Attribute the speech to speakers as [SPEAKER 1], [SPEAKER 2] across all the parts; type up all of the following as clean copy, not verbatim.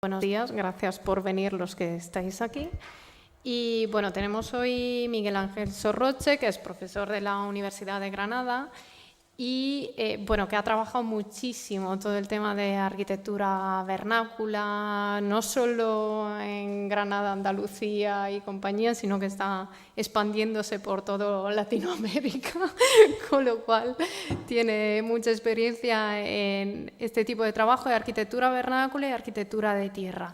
[SPEAKER 1] Buenos días, gracias por venir los que estáis aquí. Y bueno, tenemos hoy Miguel Ángel Sorroche, que es profesor de la Universidad de Granada y bueno, que ha trabajado muchísimo todo el tema de arquitectura vernácula, no solo en Granada, Andalucía y compañía, sino que está expandiéndose por toda Latinoamérica, con lo cual tiene mucha experiencia en este tipo de trabajo de arquitectura vernácula y arquitectura de tierra.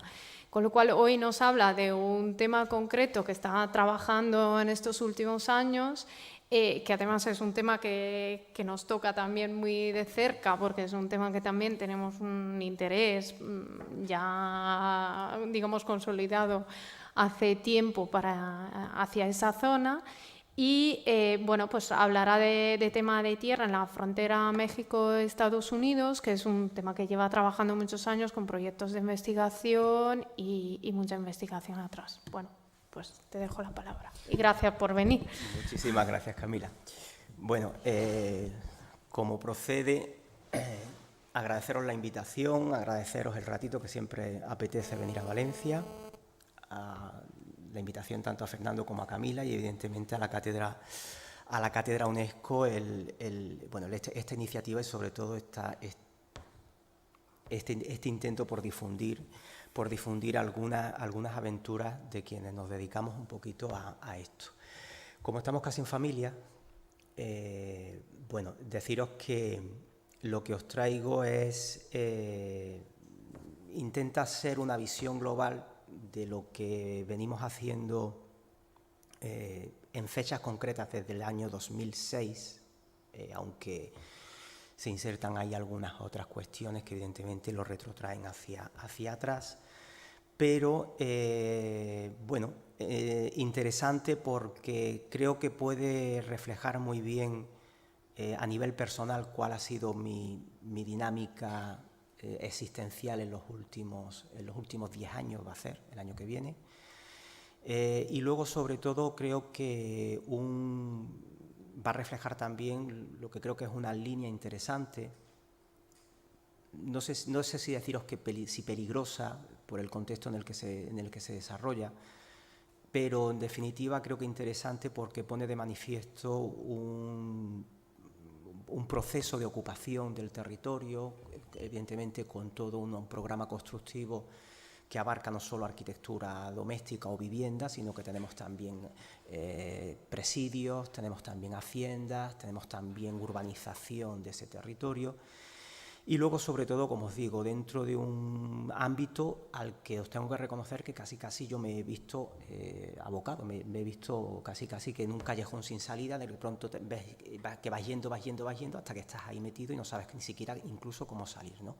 [SPEAKER 1] Con lo cual hoy nos habla de un tema concreto que está trabajando en estos últimos años, que además es un tema que nos toca también muy de cerca, porque es un tema que también tenemos un interés ya, digamos, consolidado hace tiempo hacia esa zona. Y bueno, pues hablará de tema de tierra en la frontera México-Estados Unidos, que es un tema que lleva trabajando muchos años con proyectos de investigación y mucha investigación atrás. Bueno, pues te dejo la palabra. Y gracias por venir.
[SPEAKER 2] Muchísimas gracias, Camila. Bueno, como procede, agradeceros la invitación, agradeceros el ratito que siempre apetece venir a Valencia, la invitación tanto a Fernando como a Camila y evidentemente a la cátedra UNESCO, esta iniciativa y sobre todo este intento por difundir algunas aventuras de quienes nos dedicamos un poquito a esto. Como estamos casi en familia, bueno, deciros que lo que os traigo intenta ser una visión global de lo que venimos haciendo en fechas concretas desde el año 2006, aunque se insertan ahí algunas otras cuestiones que evidentemente lo retrotraen hacia atrás, pero bueno, interesante porque creo que puede reflejar muy bien a nivel personal cuál ha sido mi dinámica existencial en los últimos 10 años, va a ser el año que viene. Y luego, sobre todo, creo que va a reflejar también lo que creo que es una línea interesante, no sé si deciros si peligrosa por el contexto en el que se desarrolla, pero en definitiva creo que interesante porque pone de manifiesto un proceso de ocupación del territorio, evidentemente con todo un programa constructivo que abarca no solo arquitectura doméstica o vivienda, sino que tenemos también presidios, tenemos también haciendas, tenemos también urbanización de ese territorio. Y luego, sobre todo, como os digo, dentro de un ámbito al que os tengo que reconocer que casi yo me he visto abocado, me he visto casi que en un callejón sin salida, de pronto ves que vas yendo hasta que estás ahí metido y no sabes ni siquiera incluso cómo salir, ¿no?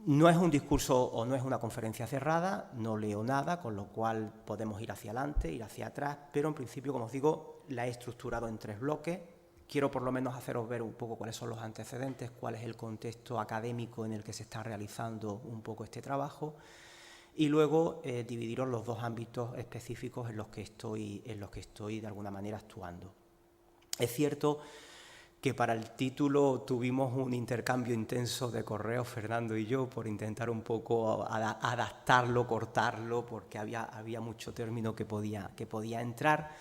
[SPEAKER 2] No es un discurso o no es una conferencia cerrada, no leo nada, con lo cual podemos ir hacia adelante, ir hacia atrás, pero en principio, como os digo, la he estructurado en 3 bloques. Quiero por lo menos haceros ver un poco cuáles son los antecedentes, cuál es el contexto académico en el que se está realizando un poco este trabajo y luego dividiros los 2 ámbitos específicos en los que estoy de alguna manera actuando. Es cierto que para el título tuvimos un intercambio intenso de correos, Fernando y yo, por intentar un poco adaptarlo, cortarlo, porque había mucho término que podía entrar.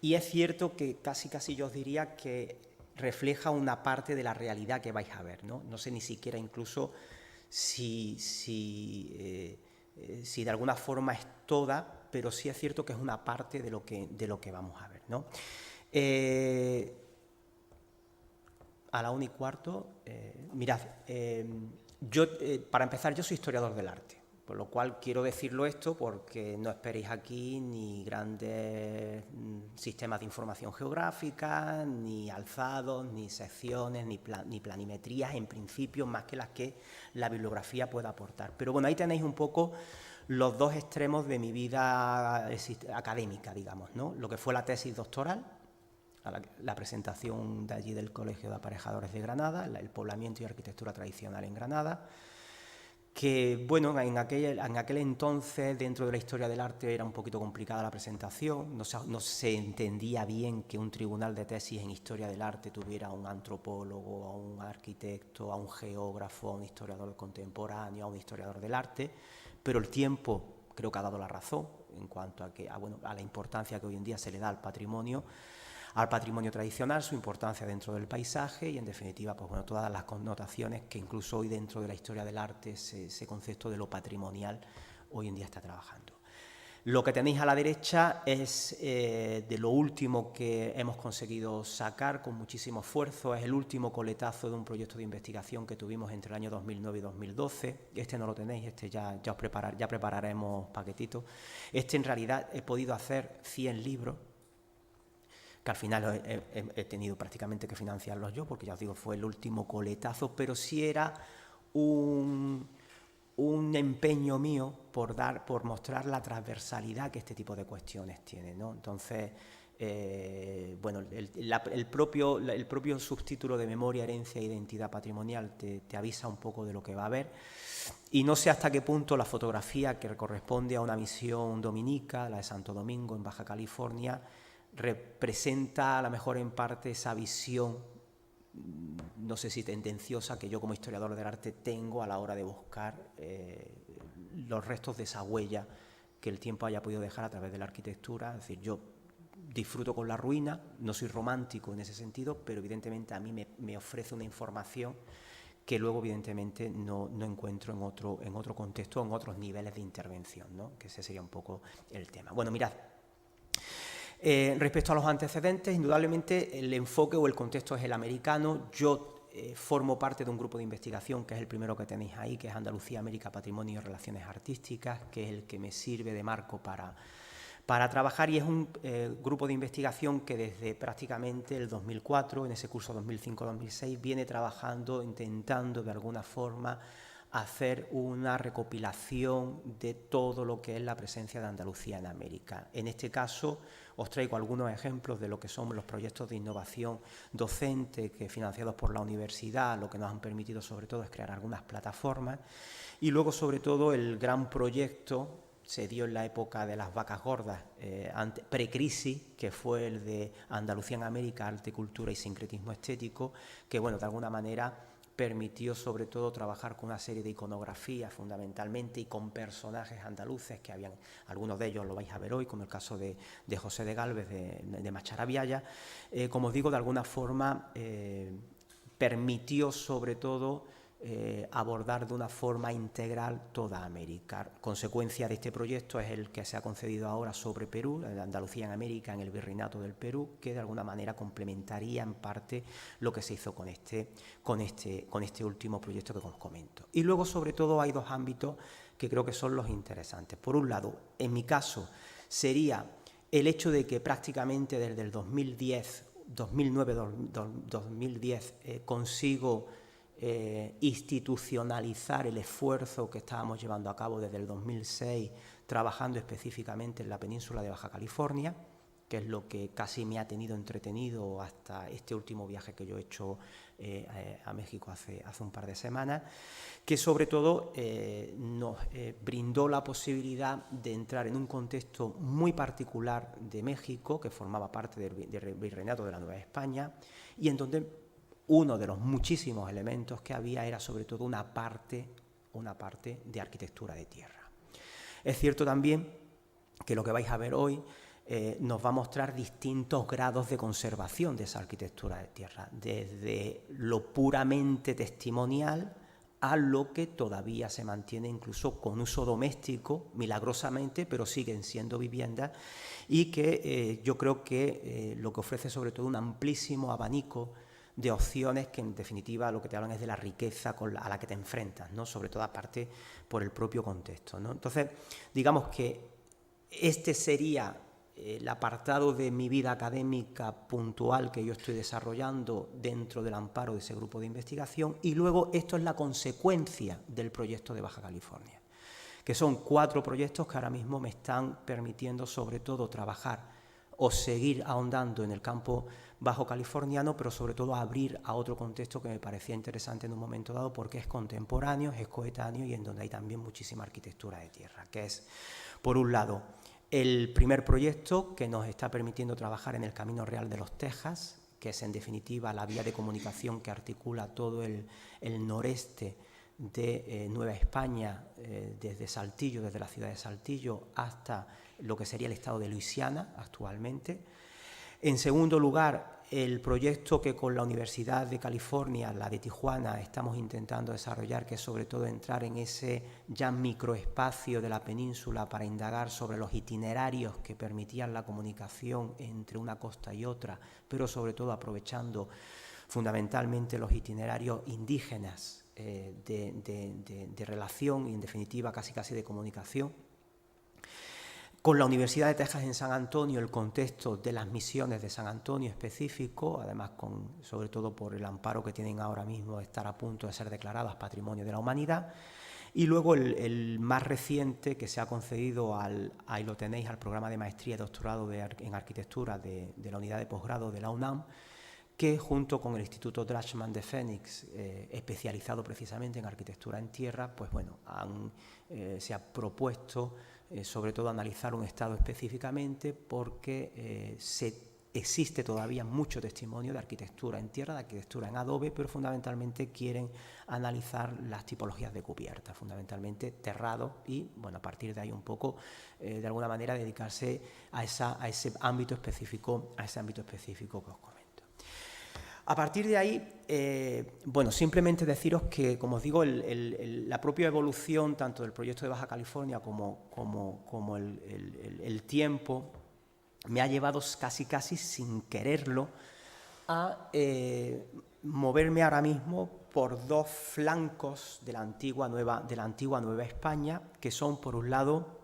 [SPEAKER 2] Y es cierto que casi yo os diría que refleja una parte de la realidad que vais a ver, ¿no? No sé ni siquiera incluso si de alguna forma es toda, pero sí es cierto que es una parte de lo que vamos a ver, ¿no? A la 1:15, mirad, para empezar, yo soy historiador del arte. Por lo cual quiero decirlo esto porque no esperéis aquí ni grandes sistemas de información geográfica, ni alzados, ni secciones, ni planimetrías, en principio, más que las que la bibliografía pueda aportar. Pero bueno, ahí tenéis un poco los 2 extremos de mi vida académica, digamos, ¿no? Lo que fue la tesis doctoral, la presentación de allí del Colegio de Aparejadores de Granada, el poblamiento y arquitectura tradicional en Granada, que, bueno, en aquel entonces, dentro de la historia del arte, era un poquito complicada la presentación, no se entendía bien que un tribunal de tesis en historia del arte tuviera a un antropólogo, a un arquitecto, a un geógrafo, a un historiador contemporáneo, a un historiador del arte, pero el tiempo creo que ha dado la razón en cuanto a la importancia que hoy en día se le da al patrimonio tradicional, su importancia dentro del paisaje y, en definitiva, pues bueno, todas las connotaciones que incluso hoy dentro de la historia del arte ese concepto de lo patrimonial hoy en día está trabajando. Lo que tenéis a la derecha es de lo último que hemos conseguido sacar con muchísimo esfuerzo. Es el último coletazo de un proyecto de investigación que tuvimos entre el año 2009 y 2012. Este no lo tenéis, ya prepararemos paquetitos. En realidad he podido hacer 100 libros, que al final he tenido prácticamente que financiarlos yo, porque ya os digo, fue el último coletazo, pero sí era un empeño mío por mostrar la transversalidad que este tipo de cuestiones tienen, ¿no? Entonces, bueno, el propio subtítulo de Memoria, Herencia e Identidad Patrimonial te avisa un poco de lo que va a haber, y no sé hasta qué punto la fotografía, que corresponde a una misión dominica, la de Santo Domingo, en Baja California, representa a lo mejor en parte esa visión, no sé si tendenciosa, que yo como historiador del arte tengo a la hora de buscar los restos de esa huella que el tiempo haya podido dejar a través de la arquitectura. Es decir, yo disfruto con la ruina, no soy romántico en ese sentido, pero evidentemente a mí me ofrece una información que luego evidentemente no encuentro en otro contexto, en otros niveles de intervención, ¿no? Que ese sería un poco el tema. Bueno, mirad. Respecto a los antecedentes, indudablemente el enfoque o el contexto es el americano. Yo formo parte de un grupo de investigación, que es el primero que tenéis ahí, que es Andalucía, América, Patrimonio y Relaciones Artísticas, que es el que me sirve de marco para trabajar, y es un grupo de investigación que desde prácticamente el 2004, en ese curso 2005-2006, viene trabajando, intentando de alguna forma hacer una recopilación de todo lo que es la presencia de Andalucía en América. En este caso os traigo algunos ejemplos de lo que son los proyectos de innovación docente que, financiados por la universidad, lo que nos han permitido sobre todo es crear algunas plataformas, y luego sobre todo el gran proyecto se dio en la época de las vacas gordas, precrisis, que fue el de Andalucía en América, arte, cultura y sincretismo estético, que bueno, de alguna manera permitió sobre todo trabajar con una serie de iconografías fundamentalmente y con personajes andaluces, que habían, algunos de ellos lo vais a ver hoy, como el caso de José de Gálvez de Macharabiaya. Como os digo, de alguna forma permitió sobre todo abordar de una forma integral toda América. Consecuencia de este proyecto es el que se ha concedido ahora sobre Perú, Andalucía en América, en el Virreinato del Perú, que de alguna manera complementaría en parte lo que se hizo con este último proyecto que os comento. Y luego, sobre todo, hay dos ámbitos que creo que son los interesantes. Por un lado, en mi caso, sería el hecho de que prácticamente desde el 2009-2010 consigo institucionalizar el esfuerzo que estábamos llevando a cabo desde el 2006, trabajando específicamente en la península de Baja California, que es lo que casi me ha tenido entretenido hasta este último viaje que yo he hecho a México hace un par de semanas, que sobre todo nos brindó la posibilidad de entrar en un contexto muy particular de México, que formaba parte del Virreinato de la Nueva España, y en donde uno de los muchísimos elementos que había era sobre todo una parte de arquitectura de tierra. Es cierto también que lo que vais a ver hoy nos va a mostrar distintos grados de conservación de esa arquitectura de tierra, desde lo puramente testimonial a lo que todavía se mantiene incluso con uso doméstico, milagrosamente, pero siguen siendo viviendas, y que yo creo que lo que ofrece sobre todo un amplísimo abanico de opciones que en definitiva lo que te hablan es de la riqueza a la que te enfrentas, ¿no? Sobre todo aparte por el propio contexto, ¿no? Entonces, digamos que este sería el apartado de mi vida académica puntual que yo estoy desarrollando dentro del amparo de ese grupo de investigación, y luego esto es la consecuencia del proyecto de Baja California, que son 4 proyectos que ahora mismo me están permitiendo sobre todo trabajar o seguir ahondando en el campo bajo californiano, pero sobre todo abrir a otro contexto que me parecía interesante en un momento dado porque es contemporáneo, es coetáneo y en donde hay también muchísima arquitectura de tierra, que es, por un lado, el primer proyecto que nos está permitiendo trabajar en el Camino Real de los Texas, que es en definitiva la vía de comunicación que articula todo el noreste de Nueva España, desde Saltillo, desde la ciudad de Saltillo hasta lo que sería el estado de Luisiana actualmente. En segundo lugar, el proyecto que con la Universidad de California, la de Tijuana, estamos intentando desarrollar, que es sobre todo entrar en ese ya microespacio de la península para indagar sobre los itinerarios que permitían la comunicación entre una costa y otra, pero sobre todo aprovechando fundamentalmente los itinerarios indígenas de relación y en definitiva casi de comunicación. Con la Universidad de Texas en San Antonio, el contexto de las misiones de San Antonio específico, además sobre todo por el amparo que tienen ahora mismo de estar a punto de ser declaradas Patrimonio de la Humanidad. Y luego el más reciente que se ha concedido ahí lo tenéis, al programa de maestría y doctorado en arquitectura de la unidad de posgrado de la UNAM, que junto con el Instituto Drachmann de Phoenix, especializado precisamente en arquitectura en tierra, pues bueno, se ha propuesto sobre todo analizar un estado específicamente porque existe todavía mucho testimonio de arquitectura en tierra, de arquitectura en adobe, pero fundamentalmente quieren analizar las tipologías de cubierta, fundamentalmente terrado y, bueno, a partir de ahí un poco, de alguna manera, dedicarse a ese ámbito específico que os comento. A partir de ahí, bueno, simplemente deciros que, como os digo, la propia evolución tanto del proyecto de Baja California como el tiempo me ha llevado casi sin quererlo a moverme ahora mismo por dos flancos de la antigua Nueva España, que son, por un lado,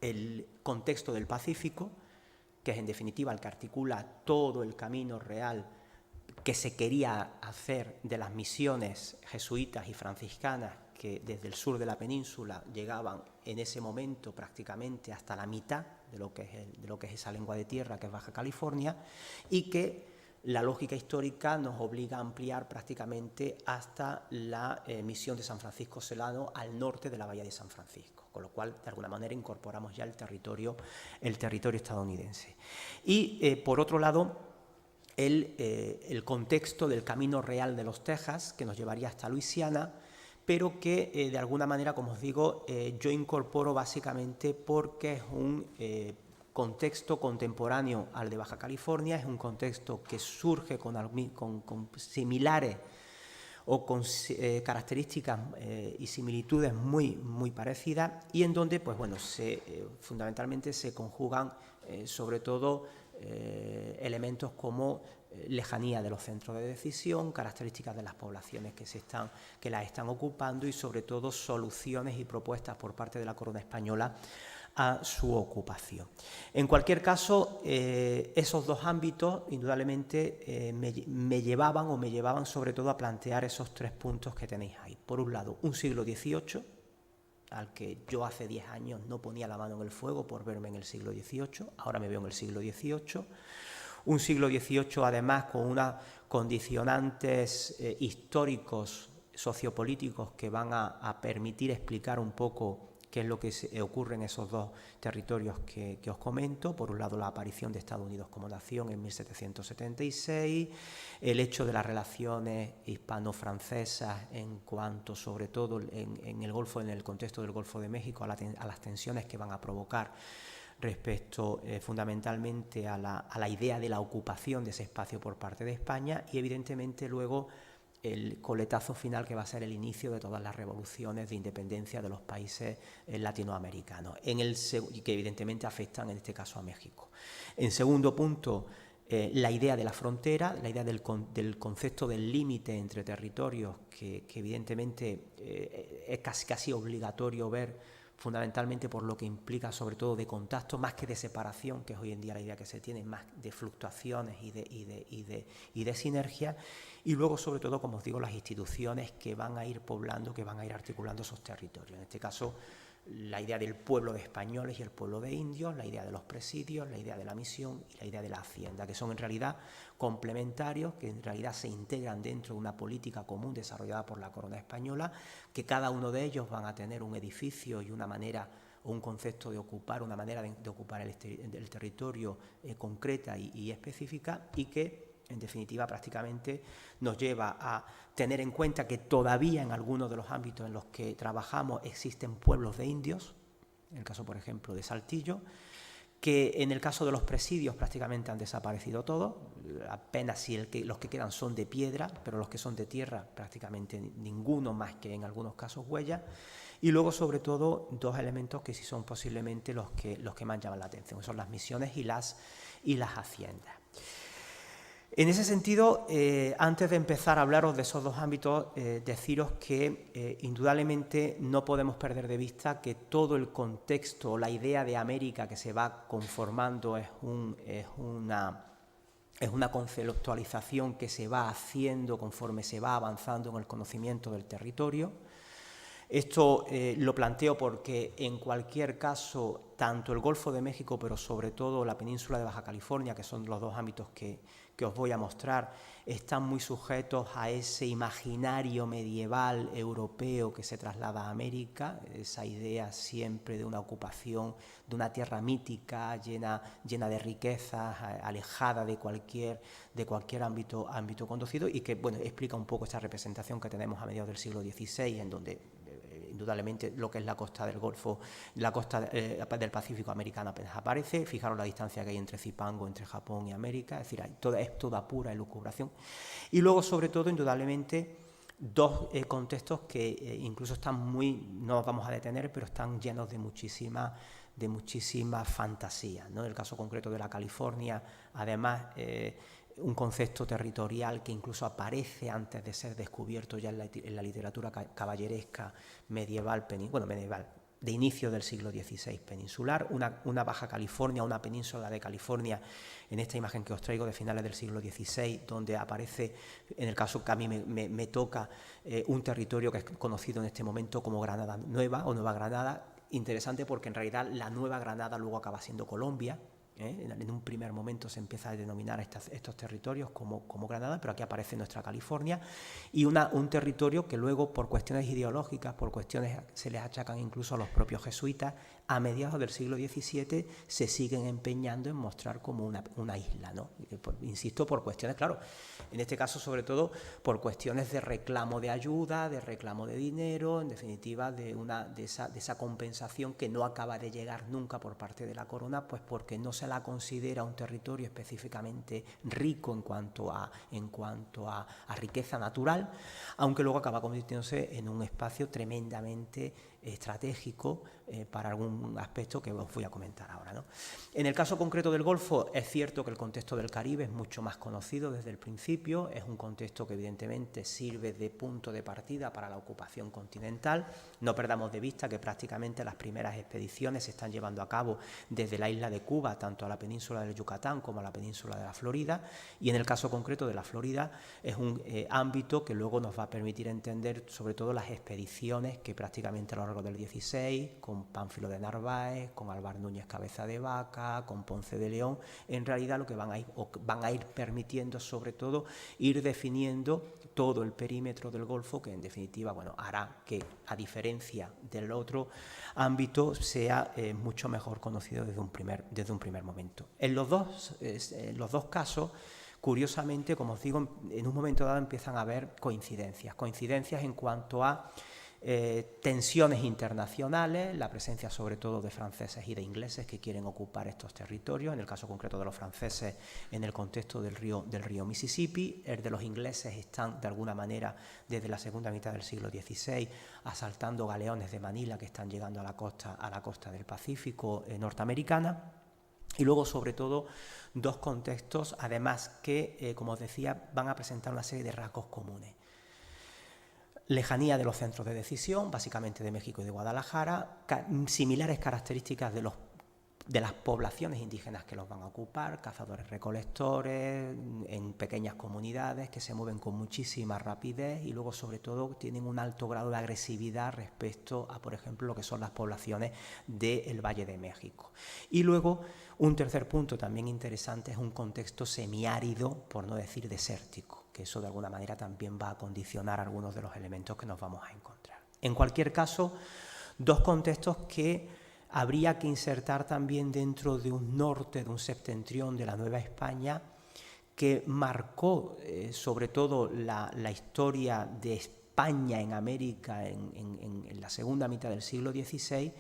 [SPEAKER 2] el contexto del Pacífico, que es en definitiva el que articula todo el camino real que se quería hacer de las misiones jesuitas y franciscanas que desde el sur de la península llegaban en ese momento prácticamente hasta la mitad de lo que es esa lengua de tierra que es Baja California, y que la lógica histórica nos obliga a ampliar prácticamente hasta la misión de San Francisco Solano al norte de la bahía de San Francisco, con lo cual de alguna manera incorporamos ya el territorio estadounidense. Y por otro lado, el contexto del Camino Real de los Texas, que nos llevaría hasta Luisiana, pero que de alguna manera, como os digo, yo incorporo básicamente porque es un contexto contemporáneo al de Baja California, es un contexto que surge con similares o con características y similitudes muy parecidas, y en donde, pues bueno, fundamentalmente se conjugan sobre todo elementos como lejanía de los centros de decisión, características de las poblaciones que las están ocupando y sobre todo soluciones y propuestas por parte de la corona española a su ocupación. En cualquier caso, esos dos ámbitos indudablemente me llevaban sobre todo a plantear esos tres puntos que tenéis ahí. Por un lado, un siglo XVIII, al que yo hace 10 años no ponía la mano en el fuego por verme en el siglo XVIII, ahora me veo en el siglo XVIII. Un siglo XVIII además con unos condicionantes históricos, sociopolíticos que van a permitir explicar un poco qué es lo que ocurre en esos dos territorios que os comento. Por un lado, la aparición de Estados Unidos como nación en 1776, el hecho de las relaciones hispano-francesas en cuanto, sobre todo en el contexto del Golfo de México, a las tensiones que van a provocar respecto fundamentalmente a la idea de la ocupación de ese espacio por parte de España, y evidentemente luego el coletazo final que va a ser el inicio de todas las revoluciones de independencia de los países latinoamericanos, y que evidentemente afectan en este caso a México. En segundo punto, la idea de la frontera, la idea del concepto del límite entre territorios, que evidentemente es casi obligatorio ver, fundamentalmente por lo que implica sobre todo de contacto, más que de separación, que es hoy en día la idea que se tiene, más de fluctuaciones y de sinergia, y luego sobre todo, como os digo, las instituciones que van a ir poblando, que van a ir articulando esos territorios. En este caso, la idea del pueblo de españoles y el pueblo de indios, la idea de los presidios, la idea de la misión y la idea de la hacienda, que son en realidad complementarios, que en realidad se integran dentro de una política común desarrollada por la corona española, que cada uno de ellos van a tener un edificio y una manera o un concepto de ocupar, una manera de ocupar el territorio concreta y específica, y que en definitiva prácticamente nos lleva a tener en cuenta que todavía en algunos de los ámbitos en los que trabajamos existen pueblos de indios, en el caso por ejemplo de Saltillo, que en el caso de los presidios prácticamente han desaparecido todos, apenas si los que quedan son de piedra, pero los que son de tierra prácticamente ninguno, más que en algunos casos huellas. Y luego, sobre todo, dos elementos que sí son posiblemente los que más llaman la atención, que son las misiones y las haciendas. En ese sentido, antes de empezar a hablaros de esos dos ámbitos, deciros que indudablemente no podemos perder de vista que todo el contexto, la idea de América que se va conformando es una conceptualización que se va haciendo conforme se va avanzando en el conocimiento del territorio. Esto lo planteo porque en cualquier caso, tanto el Golfo de México, pero sobre todo la península de Baja California, que son los dos ámbitos que os voy a mostrar, están muy sujetos a ese imaginario medieval europeo que se traslada a América, esa idea siempre de una ocupación, de una tierra mítica, llena de riquezas, alejada de cualquier ámbito conocido, y que bueno, explica un poco esta representación que tenemos a mediados del siglo XVI, en donde indudablemente lo que es la costa del Golfo, la costa del Pacífico americano apenas aparece. Fijaros la distancia que hay entre Zipango, entre Japón y América, es decir, es toda pura elucubración. Y luego, sobre todo, indudablemente, dos contextos que incluso están no nos vamos a detener, pero están llenos de muchísima fantasía, ¿no? En el caso concreto de la California, además, un concepto territorial que incluso aparece antes de ser descubierto ya en la literatura caballeresca medieval, de inicio del siglo XVI peninsular, una Baja California, una península de California, en esta imagen que os traigo de finales del siglo XVI, donde aparece, en el caso que a mí me toca, un territorio que es conocido en este momento como Granada Nueva o Nueva Granada. Interesante porque en realidad la Nueva Granada luego acaba siendo Colombia. En un primer momento se empieza a denominar estos territorios como Granada, pero aquí aparece nuestra California, y un territorio que luego, por cuestiones ideológicas, por cuestiones se les achacan incluso a los propios jesuitas, a mediados del siglo XVII se siguen empeñando en mostrar como una isla, ¿no? Insisto, por cuestiones, claro, en este caso sobre todo por cuestiones de reclamo de ayuda, de reclamo de dinero, en definitiva de esa compensación que no acaba de llegar nunca por parte de la corona, pues porque no se la considera un territorio específicamente rico en cuanto a riqueza natural, aunque luego acaba convirtiéndose en un espacio tremendamente estratégico para algún aspecto que os voy a comentar ahora, ¿no? En el caso concreto del Golfo, es cierto que el contexto del Caribe es mucho más conocido desde el principio, es un contexto que evidentemente sirve de punto de partida para la ocupación continental. No perdamos de vista que prácticamente las primeras expediciones se están llevando a cabo desde la isla de Cuba, tanto a la península del Yucatán como a la península de la Florida, y en el caso concreto de la Florida es un ámbito que luego nos va a permitir entender sobre todo las expediciones que prácticamente a lo largo del XVI, con Pánfilo de Narváez, con Álvar Núñez Cabeza de Vaca, con Ponce de León, en realidad lo que van a ir permitiendo sobre todo ir definiendo todo el perímetro del Golfo, que en definitiva hará que, a diferencia del otro ámbito, sea mucho mejor conocido desde un primer momento. En los dos casos, curiosamente, como os digo, en un momento dado empiezan a haber coincidencias en cuanto a tensiones internacionales, la presencia sobre todo de franceses y de ingleses que quieren ocupar estos territorios, en el caso concreto de los franceses en el contexto del río Mississippi. El de los ingleses están de alguna manera desde la segunda mitad del siglo XVI asaltando galeones de Manila que están llegando a la costa del Pacífico norteamericana. Y luego, sobre todo, dos contextos, además, que, como os decía, van a presentar una serie de rasgos comunes. Lejanía de los centros de decisión, básicamente de México y de Guadalajara, similares características de los de las poblaciones indígenas que los van a ocupar, cazadores-recolectores, en pequeñas comunidades que se mueven con muchísima rapidez y luego sobre todo tienen un alto grado de agresividad respecto a, por ejemplo, lo que son las poblaciones del Valle de México. Y luego un tercer punto también interesante es un contexto semiárido, por no decir desértico, que eso de alguna manera también va a condicionar algunos de los elementos que nos vamos a encontrar. En cualquier caso, dos contextos que habría que insertar también dentro de un norte, de un septentrión de la Nueva España que marcó sobre todo la historia de España en América en la segunda mitad del siglo XVI,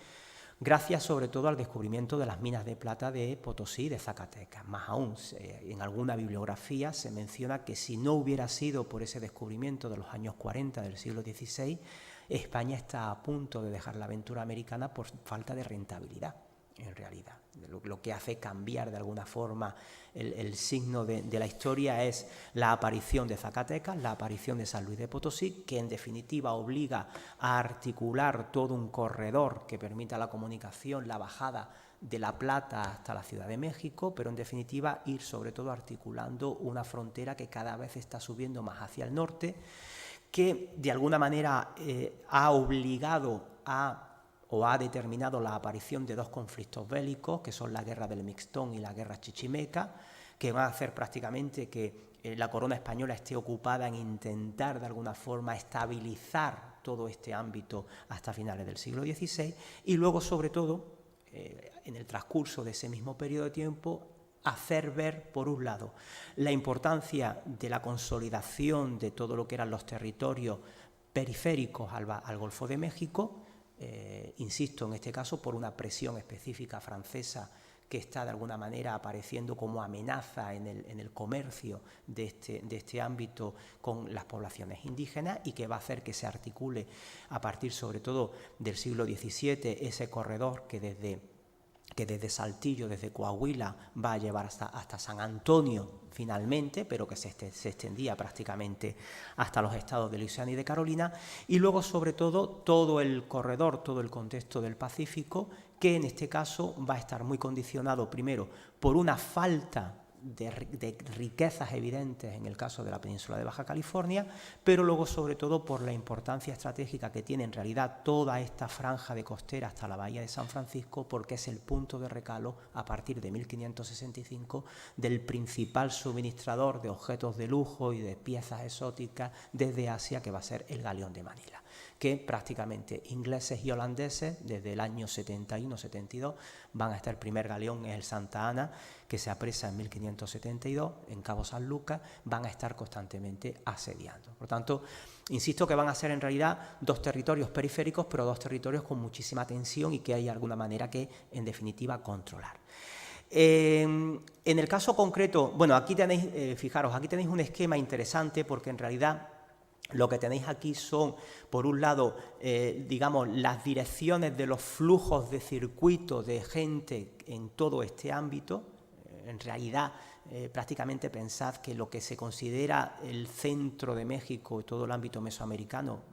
[SPEAKER 2] gracias sobre todo al descubrimiento de las minas de plata de Potosí y de Zacatecas. Más aún, en alguna bibliografía se menciona que si no hubiera sido por ese descubrimiento de los años 40 del siglo XVI, España está a punto de dejar la aventura americana por falta de rentabilidad, en realidad. Lo que hace cambiar de alguna forma el signo de la historia es la aparición de Zacatecas, la aparición de San Luis de Potosí, que en definitiva obliga a articular todo un corredor que permita la comunicación, la bajada de La Plata hasta la Ciudad de México, pero en definitiva ir sobre todo articulando una frontera que cada vez está subiendo más hacia el norte, que de alguna manera ha obligado o ha determinado la aparición de dos conflictos bélicos, que son la guerra del Mixtón y la guerra chichimeca, que van a hacer prácticamente que la corona española esté ocupada en intentar de alguna forma estabilizar todo este ámbito hasta finales del siglo XVI, y luego sobre todo, en el transcurso de ese mismo periodo de tiempo, hacer ver, por un lado, la importancia de la consolidación de todo lo que eran los territorios periféricos al Golfo de México, insisto, en este caso por una presión específica francesa que está de alguna manera apareciendo como amenaza en el comercio de este ámbito con las poblaciones indígenas y que va a hacer que se articule a partir sobre todo del siglo XVII ese corredor que desde Saltillo, desde Coahuila, va a llevar hasta San Antonio finalmente, pero que se extendía prácticamente hasta los estados de Luisiana y de Carolina, y luego sobre todo el corredor, todo el contexto del Pacífico, que en este caso va a estar muy condicionado primero por una falta de riquezas evidentes en el caso de la península de Baja California, pero luego sobre todo por la importancia estratégica que tiene en realidad toda esta franja de costera hasta la bahía de San Francisco, porque es el punto de recalo a partir de 1565 del principal suministrador de objetos de lujo y de piezas exóticas desde Asia, que va a ser el galeón de Manila, que prácticamente ingleses y holandeses desde el año 71-72 van a estar. El primer galeón es el Santa Ana, que se apresa en 1572 en Cabo San Lucas, van a estar constantemente asediando. Por tanto, insisto que van a ser en realidad dos territorios periféricos, pero dos territorios con muchísima tensión y que hay alguna manera que, en definitiva, controlar. En el caso concreto, bueno, aquí tenéis, fijaros, aquí tenéis un esquema interesante porque en realidad lo que tenéis aquí son, por un lado, digamos, las direcciones de los flujos de circuito de gente en todo este ámbito. En realidad, prácticamente pensad que lo que se considera el centro de México y todo el ámbito mesoamericano,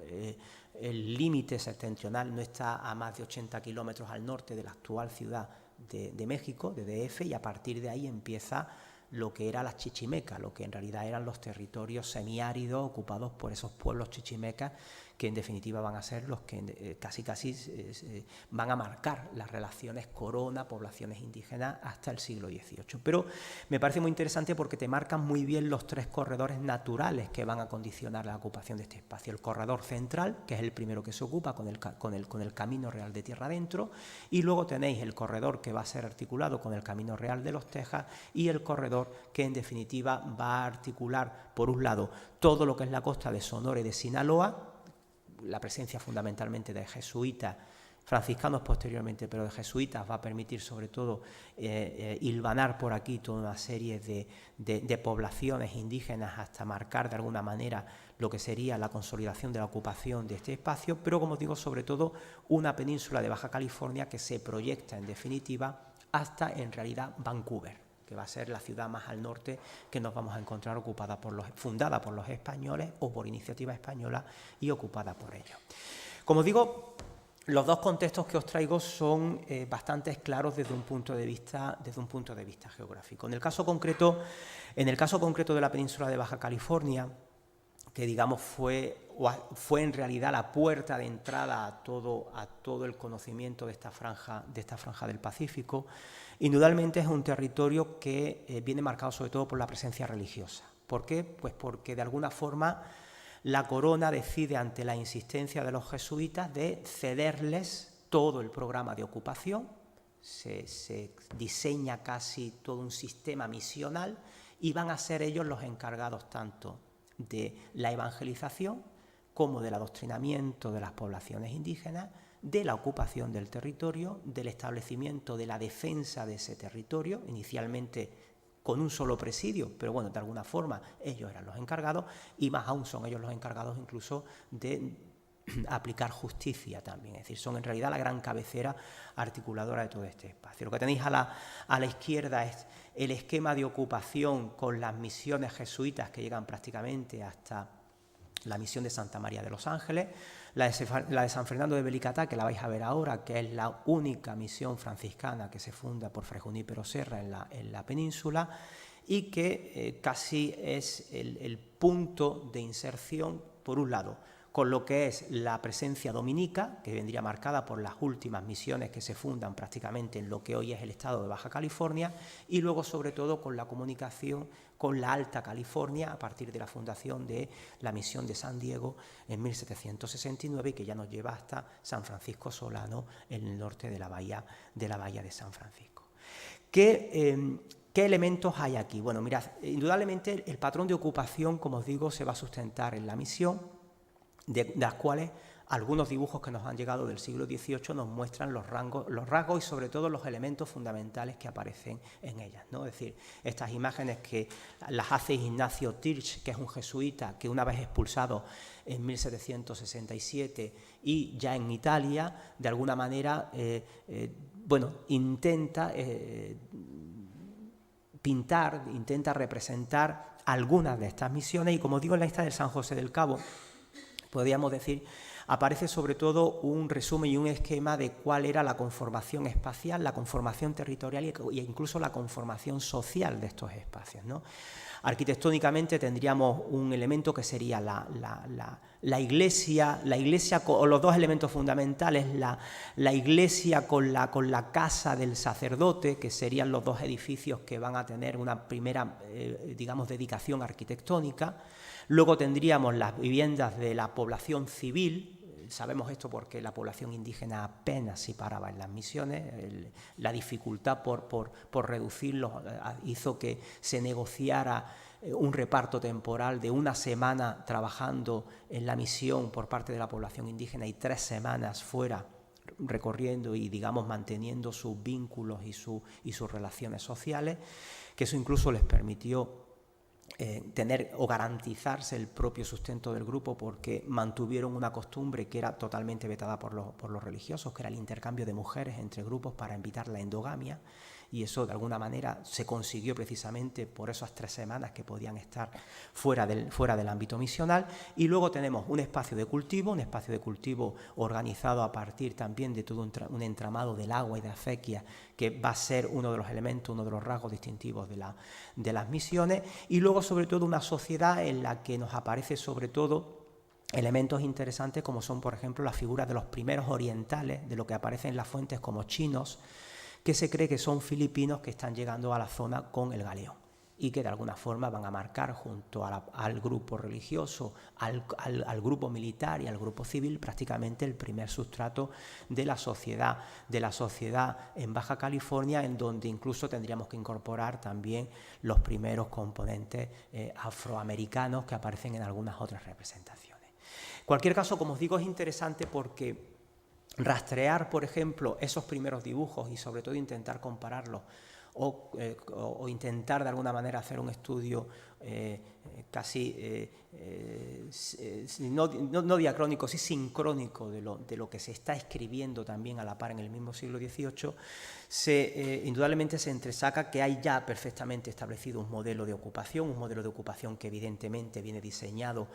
[SPEAKER 2] el límite septentrional no está a más de 80 kilómetros al norte de la actual ciudad de México, de DF, y a partir de ahí empieza lo que era las chichimecas, lo que en realidad eran los territorios semiáridos ocupados por esos pueblos chichimecas que en definitiva van a ser los que casi van a marcar las relaciones corona-poblaciones indígenas hasta el siglo XVIII. Pero me parece muy interesante porque te marcan muy bien los tres corredores naturales que van a condicionar la ocupación de este espacio. El corredor central, que es el primero que se ocupa con el Camino Real de Tierra Adentro, y luego tenéis el corredor que va a ser articulado con el Camino Real de los Texas y el corredor que en definitiva va a articular, por un lado, todo lo que es la costa de Sonora y de Sinaloa, la presencia fundamentalmente de jesuitas, franciscanos posteriormente, pero de jesuitas, va a permitir sobre todo hilvanar por aquí toda una serie de poblaciones indígenas hasta marcar de alguna manera lo que sería la consolidación de la ocupación de este espacio, pero como digo, sobre todo una península de Baja California que se proyecta en definitiva hasta en realidad Vancouver, que va a ser la ciudad más al norte que nos vamos a encontrar fundada por los españoles o por iniciativa española y ocupada por ellos. Como digo, los dos contextos que os traigo son bastante claros desde un punto de vista geográfico. En el caso concreto de la península de Baja California, que digamos fue en realidad la puerta de entrada a todo el conocimiento de esta franja del Pacífico, indudablemente es un territorio que viene marcado sobre todo por la presencia religiosa. ¿Por qué? Pues porque de alguna forma la corona decide, ante la insistencia de los jesuitas, de cederles todo el programa de ocupación. Se diseña casi todo un sistema misional y van a ser ellos los encargados tanto de la evangelización como del adoctrinamiento de las poblaciones indígenas, de la ocupación del territorio, del establecimiento de la defensa de ese territorio, inicialmente con un solo presidio, pero bueno, de alguna forma ellos eran los encargados, y más aún son ellos los encargados incluso de aplicar justicia también, es decir, son en realidad la gran cabecera articuladora de todo este espacio. Lo que tenéis a la izquierda es el esquema de ocupación con las misiones jesuitas que llegan prácticamente hasta la misión de Santa María de los Ángeles, la de San Fernando de Belicatá, que la vais a ver ahora, que es la única misión franciscana que se funda por Fray Junípero Serra en la península, y que casi es el punto de inserción, por un lado, con lo que es la presencia dominica, que vendría marcada por las últimas misiones que se fundan prácticamente en lo que hoy es el estado de Baja California, y luego sobre todo con la comunicación con la Alta California a partir de la fundación de la misión de San Diego en 1769, y que ya nos lleva hasta San Francisco Solano en el norte de la bahía de San Francisco. ¿Qué elementos hay aquí? Bueno, mirad, indudablemente el patrón de ocupación, como os digo, se va a sustentar en la misión, de las cuales algunos dibujos que nos han llegado del siglo XVIII nos muestran los rasgos y sobre todo los elementos fundamentales que aparecen en ellas, ¿no? Es decir, estas imágenes que las hace Ignacio Tirch, que es un jesuita que una vez expulsado en 1767 y ya en Italia, de alguna manera, intenta pintar, intenta representar algunas de estas misiones, y como digo, en la isla de San José del Cabo, podríamos decir, aparece sobre todo un resumen y un esquema de cuál era la conformación espacial, la conformación territorial e incluso la conformación social de estos espacios, ¿no? Arquitectónicamente tendríamos un elemento que sería la iglesia, o los dos elementos fundamentales, la iglesia con la casa del sacerdote, que serían los dos edificios que van a tener una primera, dedicación arquitectónica. Luego tendríamos las viviendas de la población civil. Sabemos esto porque la población indígena apenas se paraba en las misiones. La dificultad por reducirlos hizo que se negociara un reparto temporal de una semana trabajando en la misión por parte de la población indígena y 3 semanas fuera recorriendo y, digamos, manteniendo sus vínculos y sus relaciones sociales, que eso incluso les permitió tener o garantizarse el propio sustento del grupo, porque mantuvieron una costumbre que era totalmente vetada por los religiosos, que era el intercambio de mujeres entre grupos para evitar la endogamia, y eso de alguna manera se consiguió precisamente por esas 3 semanas que podían estar fuera del ámbito misional. Y luego tenemos un espacio de cultivo organizado a partir también de todo un entramado del agua y de acequias, que va a ser uno de los elementos, uno de los rasgos distintivos de las misiones, y luego sobre todo una sociedad en la que nos aparece sobre todo elementos interesantes como son, por ejemplo, las figuras de los primeros orientales, de lo que aparece en las fuentes como chinos, que se cree que son filipinos que están llegando a la zona con el galeón y que de alguna forma van a marcar junto al grupo religioso, al grupo militar y al grupo civil prácticamente el primer sustrato de la sociedad en Baja California, en donde incluso tendríamos que incorporar también los primeros componentes afroamericanos que aparecen en algunas otras representaciones. En cualquier caso, como os digo, es interesante porque rastrear, por ejemplo, esos primeros dibujos y sobre todo intentar compararlos o intentar de alguna manera hacer un estudio casi no diacrónico, sí sincrónico de lo que se está escribiendo también a la par en el mismo siglo XVIII, indudablemente se entresaca que hay ya perfectamente establecido un modelo de ocupación que evidentemente viene diseñado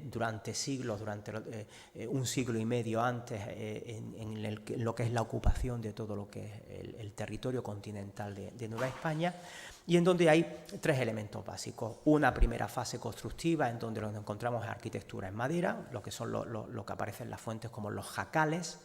[SPEAKER 2] durante siglos, durante un siglo y medio antes, en lo que es la ocupación de todo lo que es el territorio continental de Nueva España, y en donde hay tres elementos básicos. Una primera fase constructiva, en donde nos encontramos en arquitectura en madera, lo que son lo que aparece en las fuentes como los jacales,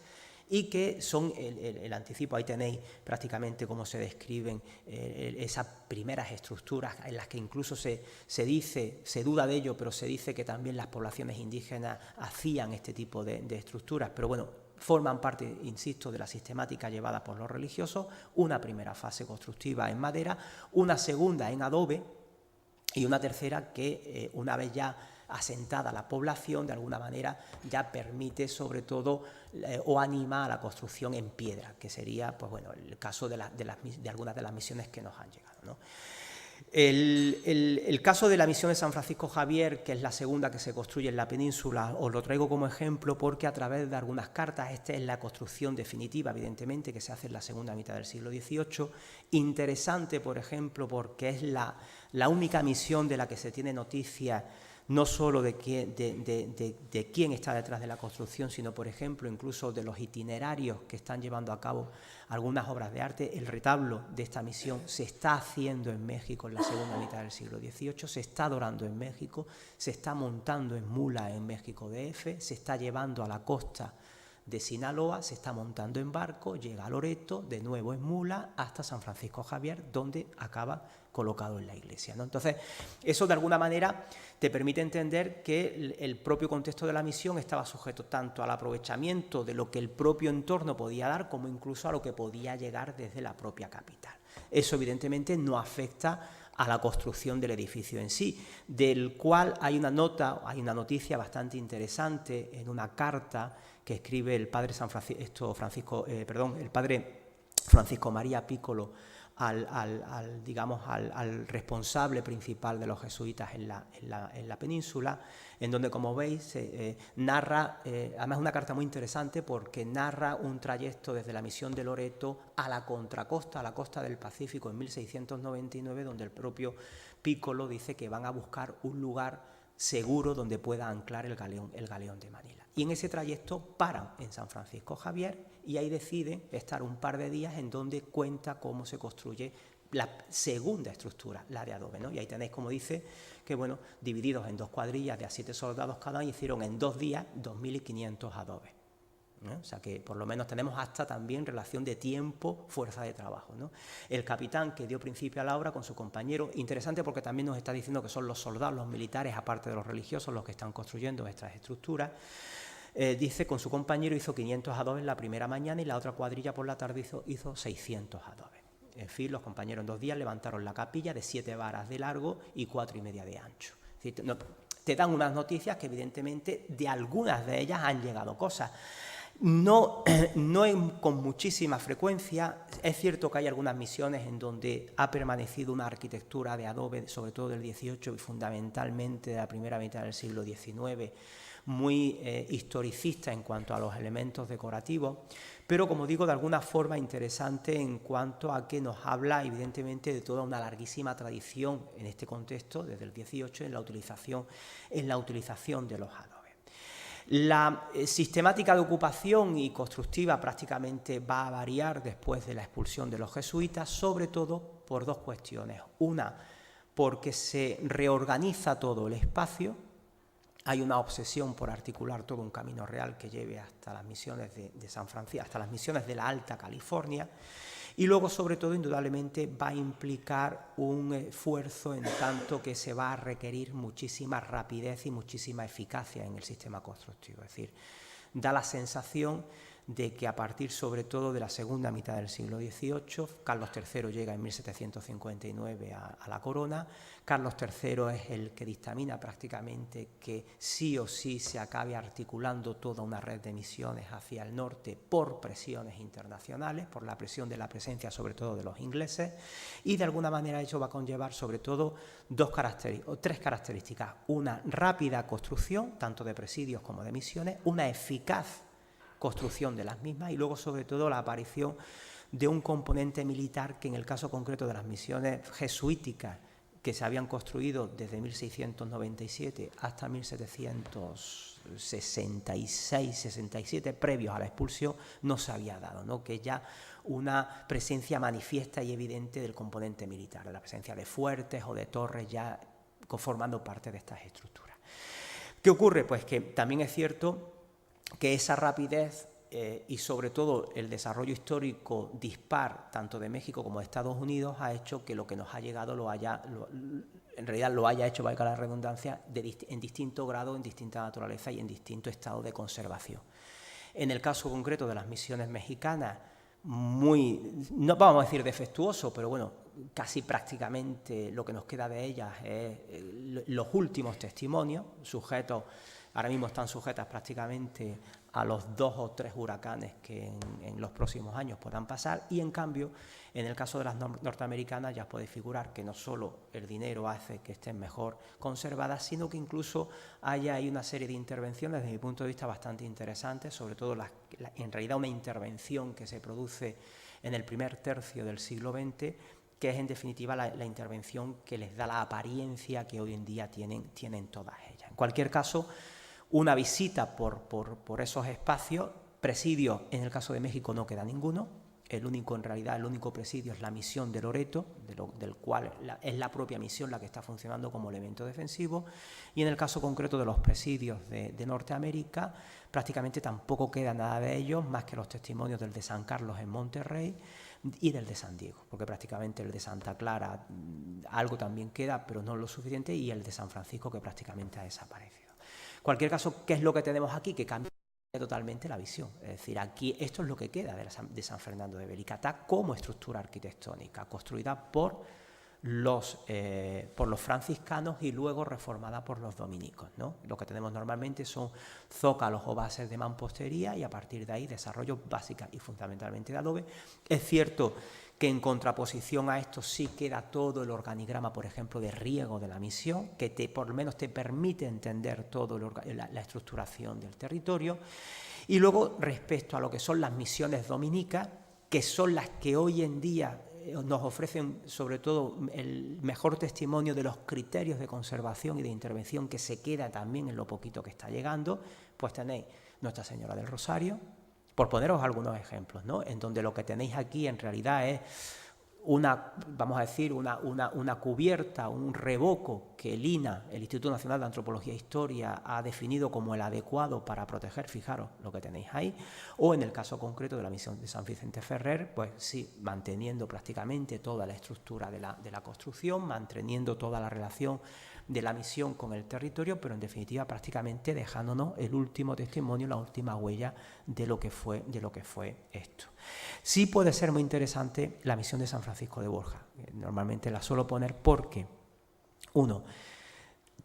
[SPEAKER 2] y que son el anticipo. Ahí tenéis prácticamente cómo se describen esas primeras estructuras en las que incluso se dice, se duda de ello, pero se dice que también las poblaciones indígenas hacían este tipo de estructuras, pero bueno, forman parte, insisto, de la sistemática llevada por los religiosos. Una primera fase constructiva en madera, una segunda en adobe y una tercera que una vez ya asentada la población, de alguna manera ya permite sobre todo o anima a la construcción en piedra, que sería pues bueno, el caso de algunas de las misiones que nos han llegado, ¿no? El caso de la misión de San Francisco Javier, que es la segunda que se construye en la península, os lo traigo como ejemplo porque a través de algunas cartas, esta es la construcción definitiva, evidentemente, que se hace en la segunda mitad del siglo XVIII. Interesante, por ejemplo, porque es la única misión de la que se tiene noticia, no solo de quién está detrás de la construcción, sino, por ejemplo, incluso de los itinerarios que están llevando a cabo algunas obras de arte. El retablo de esta misión se está haciendo en México en la segunda mitad del siglo XVIII, se está adorando en México, se está montando en mula en México DF, se está llevando a la costa de Sinaloa, se está montando en barco, llega a Loreto, de nuevo en mula, hasta San Francisco Javier, donde acaba colocado en la iglesia, ¿no? Entonces, eso de alguna manera te permite entender que el propio contexto de la misión estaba sujeto tanto al aprovechamiento de lo que el propio entorno podía dar, como incluso a lo que podía llegar desde la propia capital. Eso evidentemente no afecta a la construcción del edificio en sí, del cual hay una noticia bastante interesante en una carta que escribe el padre el padre Francisco María Piccolo al responsable principal de los jesuitas en la península, en donde, como veis, narra, además una carta muy interesante porque narra un trayecto desde la misión de Loreto a la contracosta, a la costa del Pacífico en 1699, donde el propio Piccolo dice que van a buscar un lugar seguro donde pueda anclar el galeón de Manila. Y en ese trayecto paran en San Francisco Javier y ahí deciden estar un par de días, en donde cuenta cómo se construye la segunda estructura, la de adobe, ¿no? Y ahí tenéis, como dice, que bueno, divididos en dos cuadrillas de a 7 soldados cada uno, hicieron en 2 días 2.500 adobes, ¿no? O sea que por lo menos tenemos hasta también relación de tiempo, fuerza de trabajo, ¿no? El capitán que dio principio a la obra con su compañero, interesante porque también nos está diciendo que son los soldados, los militares, aparte de los religiosos, los que están construyendo estas estructuras. Dice, con su compañero hizo 500 adobes la primera mañana y la otra cuadrilla por la tarde hizo 600 adobes. En fin, los compañeros en 2 días levantaron la capilla de 7 varas de largo y 4,5 de ancho. Es decir, te dan unas noticias que evidentemente de algunas de ellas han llegado cosas. No con muchísima frecuencia. Es cierto que hay algunas misiones en donde ha permanecido una arquitectura de adobe, sobre todo del XVIII y fundamentalmente de la primera mitad del siglo XIX, muy historicista en cuanto a los elementos decorativos, pero como digo, de alguna forma interesante en cuanto a que nos habla evidentemente de toda una larguísima tradición en este contexto, desde el XVIII, en la utilización de los adobes. La sistemática de ocupación y constructiva prácticamente va a variar después de la expulsión de los jesuitas, sobre todo por 2 cuestiones. Una, porque se reorganiza todo el espacio. Hay una obsesión por articular todo un camino real que lleve hasta las misiones de San Francisco, hasta las misiones de la Alta California. Y luego, sobre todo, indudablemente va a implicar un esfuerzo en tanto que se va a requerir muchísima rapidez y muchísima eficacia en el sistema constructivo. Es decir, da la sensación de que a partir sobre todo de la segunda mitad del siglo XVIII, Carlos III llega en 1759 a la corona. Carlos III es el que dictamina prácticamente que sí o sí se acabe articulando toda una red de misiones hacia el norte por presiones internacionales, por la presión de la presencia sobre todo de los ingleses, y de alguna manera ello va a conllevar sobre todo tres características: una rápida construcción tanto de presidios como de misiones, una eficaz construcción de las mismas y luego sobre todo la aparición de un componente militar que en el caso concreto de las misiones jesuíticas que se habían construido desde 1697 hasta 1766-67, previos a la expulsión, no se había dado, ¿no? Que ya una presencia manifiesta y evidente del componente militar, la presencia de fuertes o de torres ya conformando parte de estas estructuras. ¿Qué ocurre? Pues que también es cierto que esa rapidez y sobre todo el desarrollo histórico dispar tanto de México como de Estados Unidos ha hecho que lo que nos ha llegado en realidad lo haya hecho, valga la redundancia, en distinto grado, en distinta naturaleza y en distinto estado de conservación. En el caso concreto de las misiones mexicanas, no vamos a decir defectuoso, pero bueno, casi prácticamente lo que nos queda de ellas es los últimos testimonios, ahora mismo están sujetas prácticamente a los 2 o 3 huracanes que en los próximos años puedan pasar, y en cambio en el caso de las norteamericanas ya podéis figurar que no solo el dinero hace que estén mejor conservadas, sino que incluso hay una serie de intervenciones desde mi punto de vista bastante interesantes, sobre todo en realidad una intervención que se produce en el primer tercio del siglo XX, que es en definitiva la intervención que les da la apariencia que hoy en día tienen todas ellas. En cualquier caso, una visita por esos espacios, presidios, en el caso de México no queda ninguno, el único presidio es la misión de Loreto, del cual es la propia misión la que está funcionando como elemento defensivo, y en el caso concreto de los presidios de Norteamérica, prácticamente tampoco queda nada de ellos, más que los testimonios del de San Carlos en Monterrey y del de San Diego, porque prácticamente el de Santa Clara algo también queda, pero no lo suficiente, y el de San Francisco, que prácticamente ha desaparecido. En cualquier caso, ¿qué es lo que tenemos aquí? Que cambia totalmente la visión. Es decir, aquí esto es lo que queda de San Fernando de Belicatá como estructura arquitectónica, construida por los franciscanos y luego reformada por los dominicos, ¿no? Lo que tenemos normalmente son zócalos o bases de mampostería y a partir de ahí desarrollos básicos y fundamentalmente de adobe. Es cierto que en contraposición a esto sí queda todo el organigrama, por ejemplo, de riego de la misión, que por lo menos te permite entender toda la estructuración del territorio. Y luego, respecto a lo que son las misiones dominicas, que son las que hoy en día nos ofrecen sobre todo el mejor testimonio de los criterios de conservación y de intervención que se queda también en lo poquito que está llegando, pues tenéis Nuestra Señora del Rosario, por poneros algunos ejemplos, ¿no? En donde lo que tenéis aquí en realidad es una cubierta, un revoco que el INAH, el Instituto Nacional de Antropología e Historia, ha definido como el adecuado para proteger, fijaros lo que tenéis ahí, o en el caso concreto de la misión de San Vicente Ferrer, pues sí, manteniendo prácticamente toda la estructura de la construcción, manteniendo toda la relación de la misión con el territorio, pero en definitiva prácticamente dejándonos el último testimonio, la última huella de lo que fue esto. Sí puede ser muy interesante la misión de San Francisco de Borja. Normalmente la suelo poner porque, uno,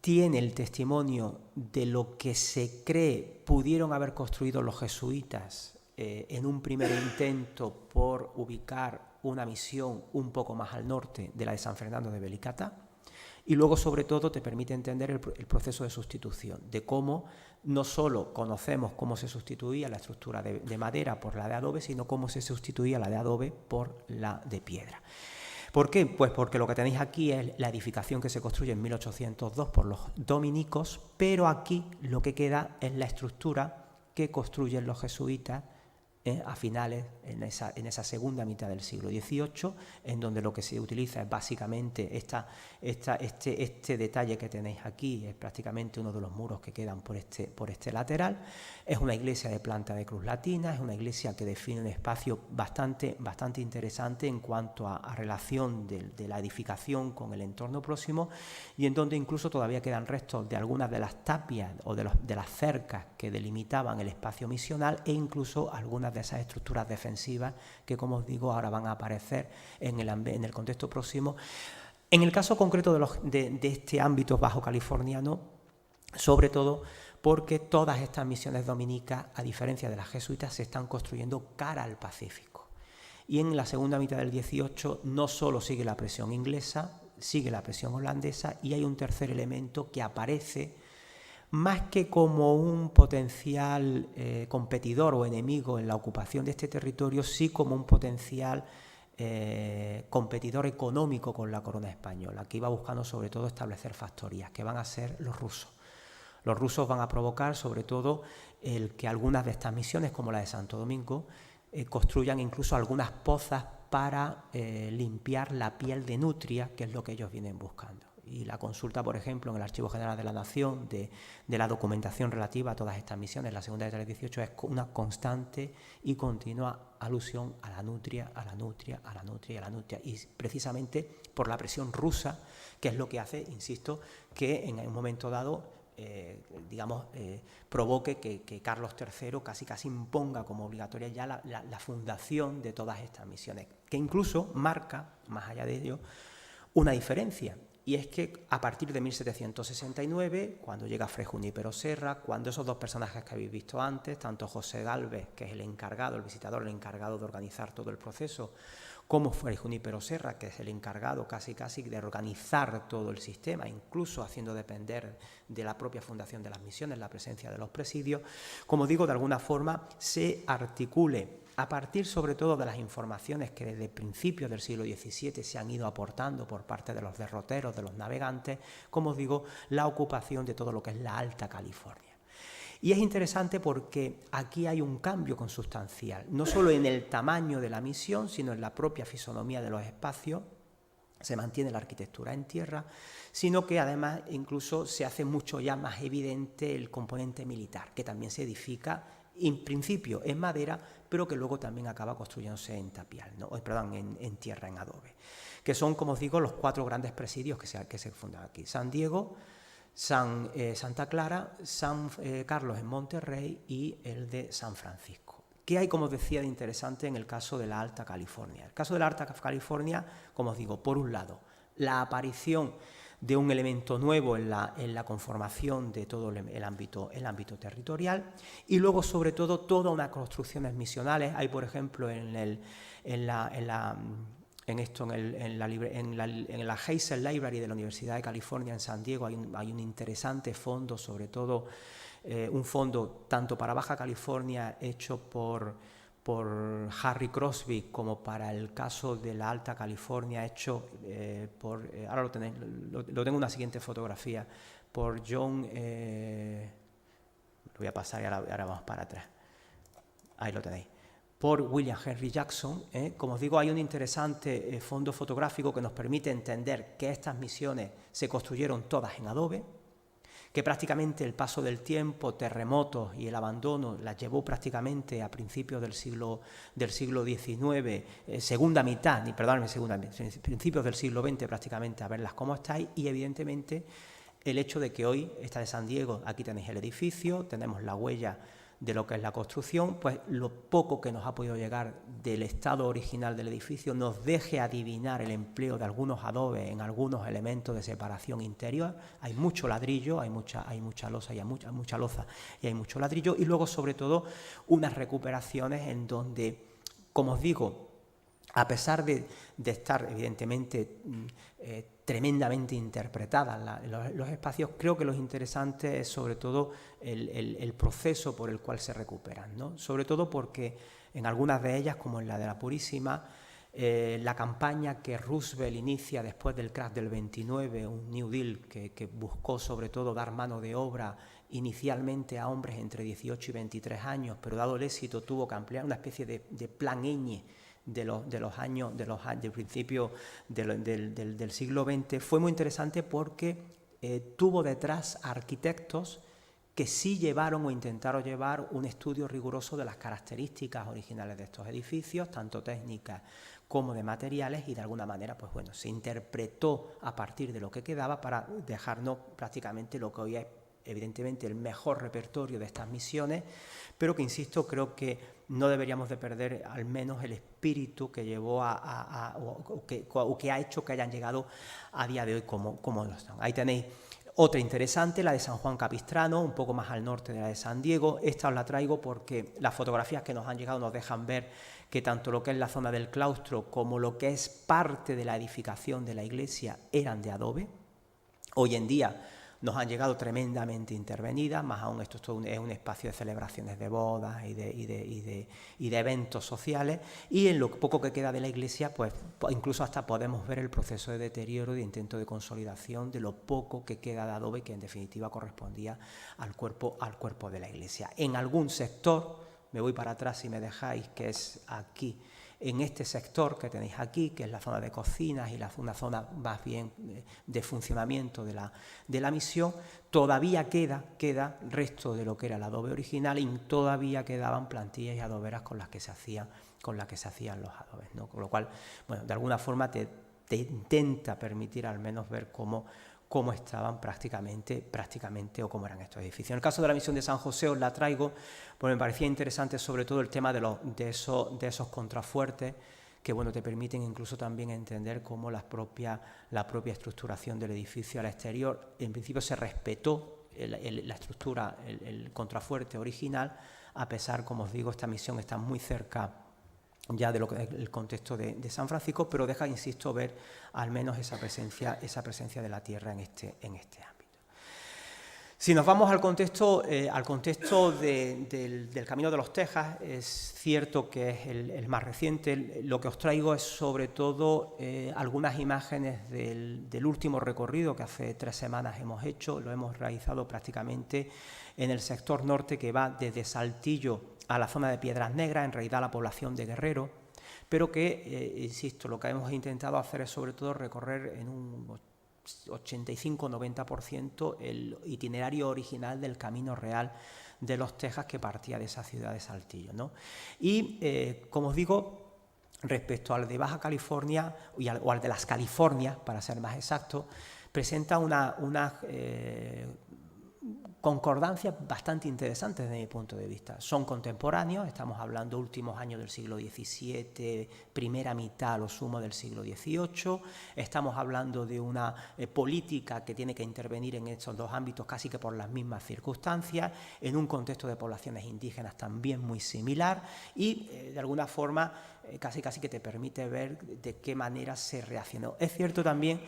[SPEAKER 2] tiene el testimonio de lo que se cree pudieron haber construido los jesuitas en un primer intento por ubicar una misión un poco más al norte de la de San Fernando de Belicatá. Y luego, sobre todo, te permite entender el proceso de sustitución, de cómo no solo conocemos cómo se sustituía la estructura de madera por la de adobe, sino cómo se sustituía la de adobe por la de piedra. ¿Por qué? Pues porque lo que tenéis aquí es la edificación que se construye en 1802 por los dominicos, pero aquí lo que queda es la estructura que construyen los jesuitas a finales, en esa segunda mitad del siglo XVIII, en donde lo que se utiliza es básicamente este detalle que tenéis aquí, es prácticamente uno de los muros que quedan por este lateral. Es una iglesia de planta de cruz latina, es una iglesia que define un espacio bastante interesante en cuanto a relación de la edificación con el entorno próximo, y en donde incluso todavía quedan restos de algunas de las tapias o de las cercas que delimitaban el espacio misional, e incluso algunas algunas de esas estructuras defensivas que, como os digo, ahora van a aparecer en el contexto próximo. En el caso concreto de este ámbito bajo californiano, sobre todo porque todas estas misiones dominicas, a diferencia de las jesuitas, se están construyendo cara al Pacífico. Y en la segunda mitad del 18 no solo sigue la presión inglesa, sigue la presión holandesa, y hay un tercer elemento que aparece más que como un potencial competidor o enemigo en la ocupación de este territorio, sí como un potencial competidor económico con la corona española, que iba buscando sobre todo establecer factorías, que van a ser los rusos. Los rusos van a provocar sobre todo el que algunas de estas misiones, como la de Santo Domingo, construyan incluso algunas pozas para limpiar la piel de nutria, que es lo que ellos vienen buscando. Y la consulta, por ejemplo, en el Archivo General de la Nación de la documentación relativa a todas estas misiones, la segunda de 18, es una constante y continua alusión a la nutria, a la nutria, a la nutria y a la nutria. Y precisamente por la presión rusa, que es lo que hace, insisto, que en un momento dado provoque que Carlos III casi imponga como obligatoria ya la fundación de todas estas misiones, que incluso marca, más allá de ello, una diferencia. Y es que a partir de 1769, cuando llega Fray Junípero Serra, cuando esos dos personajes que habéis visto antes, tanto José Gálvez, que es el encargado, el visitador, el encargado de organizar todo el proceso, como Fray Junípero Serra, que es el encargado casi de organizar todo el sistema, incluso haciendo depender de la propia fundación de las misiones la presencia de los presidios, como digo, de alguna forma se articule a partir sobre todo de las informaciones que desde principios del siglo XVII se han ido aportando por parte de los derroteros, de los navegantes, como os digo, la ocupación de todo lo que es la Alta California. Y es interesante porque aquí hay un cambio consustancial, no solo en el tamaño de la misión, sino en la propia fisonomía de los espacios. Se mantiene la arquitectura en tierra, sino que además incluso se hace mucho ya más evidente el componente militar, que también se edifica en principio en madera, pero que luego también acaba construyéndose en tapial, ¿no? En tierra, en adobe, que son, como os digo, los 4 grandes presidios que se fundan aquí: San Diego, Santa Clara, San Carlos en Monterrey y el de San Francisco. ¿Qué hay, como os decía, de interesante en el caso de la Alta California? El caso de la Alta California, como os digo, por un lado, la aparición de un elemento nuevo en la conformación de todo el ámbito territorial, y luego, sobre todo, todas unas construcciones misionales. Hay, por ejemplo, en la Hazel Library de la Universidad de California en San Diego hay un interesante fondo, sobre todo un fondo tanto para Baja California hecho por Harry Crosby, como para el caso de la Alta California hecho ahora lo tenéis, lo tengo en una siguiente fotografía, por John, lo voy a pasar y ahora vamos para atrás, ahí lo tenéis, por William Henry Jackson. Como os digo, hay un interesante fondo fotográfico que nos permite entender que estas misiones se construyeron todas en adobe, que prácticamente el paso del tiempo, terremotos y el abandono las llevó prácticamente a principios del siglo XIX, principios del siglo XX prácticamente, a verlas cómo estáis. Y evidentemente el hecho de que hoy, esta de San Diego, aquí tenéis el edificio, tenemos la huella de lo que es la construcción, pues lo poco que nos ha podido llegar del estado original del edificio nos deje adivinar el empleo de algunos adobes en algunos elementos de separación interior. Hay mucho ladrillo, hay mucha losa y hay mucha loza y hay mucho ladrillo, y luego sobre todo unas recuperaciones en donde, como os digo, a pesar de estar evidentemente tremendamente interpretadas los espacios, creo que lo interesante es sobre todo el proceso por el cual se recuperan, ¿no? Sobre todo porque en algunas de ellas, como en la de la Purísima, la campaña que Roosevelt inicia después del crash del 29, un New Deal que buscó sobre todo dar mano de obra inicialmente a hombres entre 18 y 23 años, pero dado el éxito tuvo que ampliar una especie de plan Ñ del principio del siglo XX. Fue muy interesante porque tuvo detrás arquitectos que sí llevaron o intentaron llevar un estudio riguroso de las características originales de estos edificios, tanto técnicas como de materiales, y de alguna manera, pues bueno, se interpretó a partir de lo que quedaba para dejarnos prácticamente lo que hoy es evidentemente el mejor repertorio de estas misiones, pero que, insisto, creo que no deberíamos de perder al menos el espíritu que llevó o que ha hecho que hayan llegado a día de hoy como lo están. Ahí tenéis otra interesante, la de San Juan Capistrano, un poco más al norte de la de San Diego. Esta os la traigo porque las fotografías que nos han llegado nos dejan ver que tanto lo que es la zona del claustro como lo que es parte de la edificación de la iglesia eran de adobe. Hoy en día nos han llegado tremendamente intervenidas, más aún esto es un espacio de celebraciones de bodas y de eventos sociales, y en lo poco que queda de la iglesia, pues incluso hasta podemos ver el proceso de deterioro, de intento de consolidación de lo poco que queda de adobe, que en definitiva correspondía al cuerpo de la iglesia. En algún sector, me voy para atrás si me dejáis, que es aquí, en este sector que tenéis aquí, que es la zona de cocinas y una zona más bien de funcionamiento de la misión, todavía queda resto de lo que era el adobe original, y todavía quedaban plantillas y adoberas con las que se hacían los adobes, ¿no? Con lo cual, bueno, de alguna forma te intenta permitir al menos ver cómo estaban prácticamente o cómo eran estos edificios. En el caso de la misión de San José os la traigo, porque me parecía interesante sobre todo el tema de esos contrafuertes que, bueno, te permiten incluso también entender cómo la propia estructuración del edificio al exterior, en principio se respetó la estructura, el contrafuerte original, a pesar, como os digo, esta misión está muy cerca ya de lo que es el contexto de San Francisco, pero deja, insisto, ver al menos esa presencia de la tierra en este ámbito. Si nos vamos al contexto del Camino de los Tejas, es cierto que es el más reciente. Lo que os traigo es sobre todo algunas imágenes del último recorrido que hace 3 semanas hemos hecho. Lo hemos realizado prácticamente en el sector norte, que va desde Saltillo a la zona de Piedras Negras, en realidad la población de Guerrero, pero que, insisto, lo que hemos intentado hacer es sobre todo recorrer en un 85-90% el itinerario original del camino real de los Tejas, que partía de esa ciudad de Saltillo, ¿no? Y, como os digo, respecto al de Baja California o al de las Californias, para ser más exacto, presenta una concordancias bastante interesantes desde mi punto de vista. Son contemporáneos, estamos hablando últimos años del siglo XVII, primera mitad a lo sumo del siglo XVIII, estamos hablando de una política que tiene que intervenir en estos dos ámbitos casi que por las mismas circunstancias, en un contexto de poblaciones indígenas también muy similar, y de alguna forma casi que te permite ver de qué manera se reaccionó. Es cierto también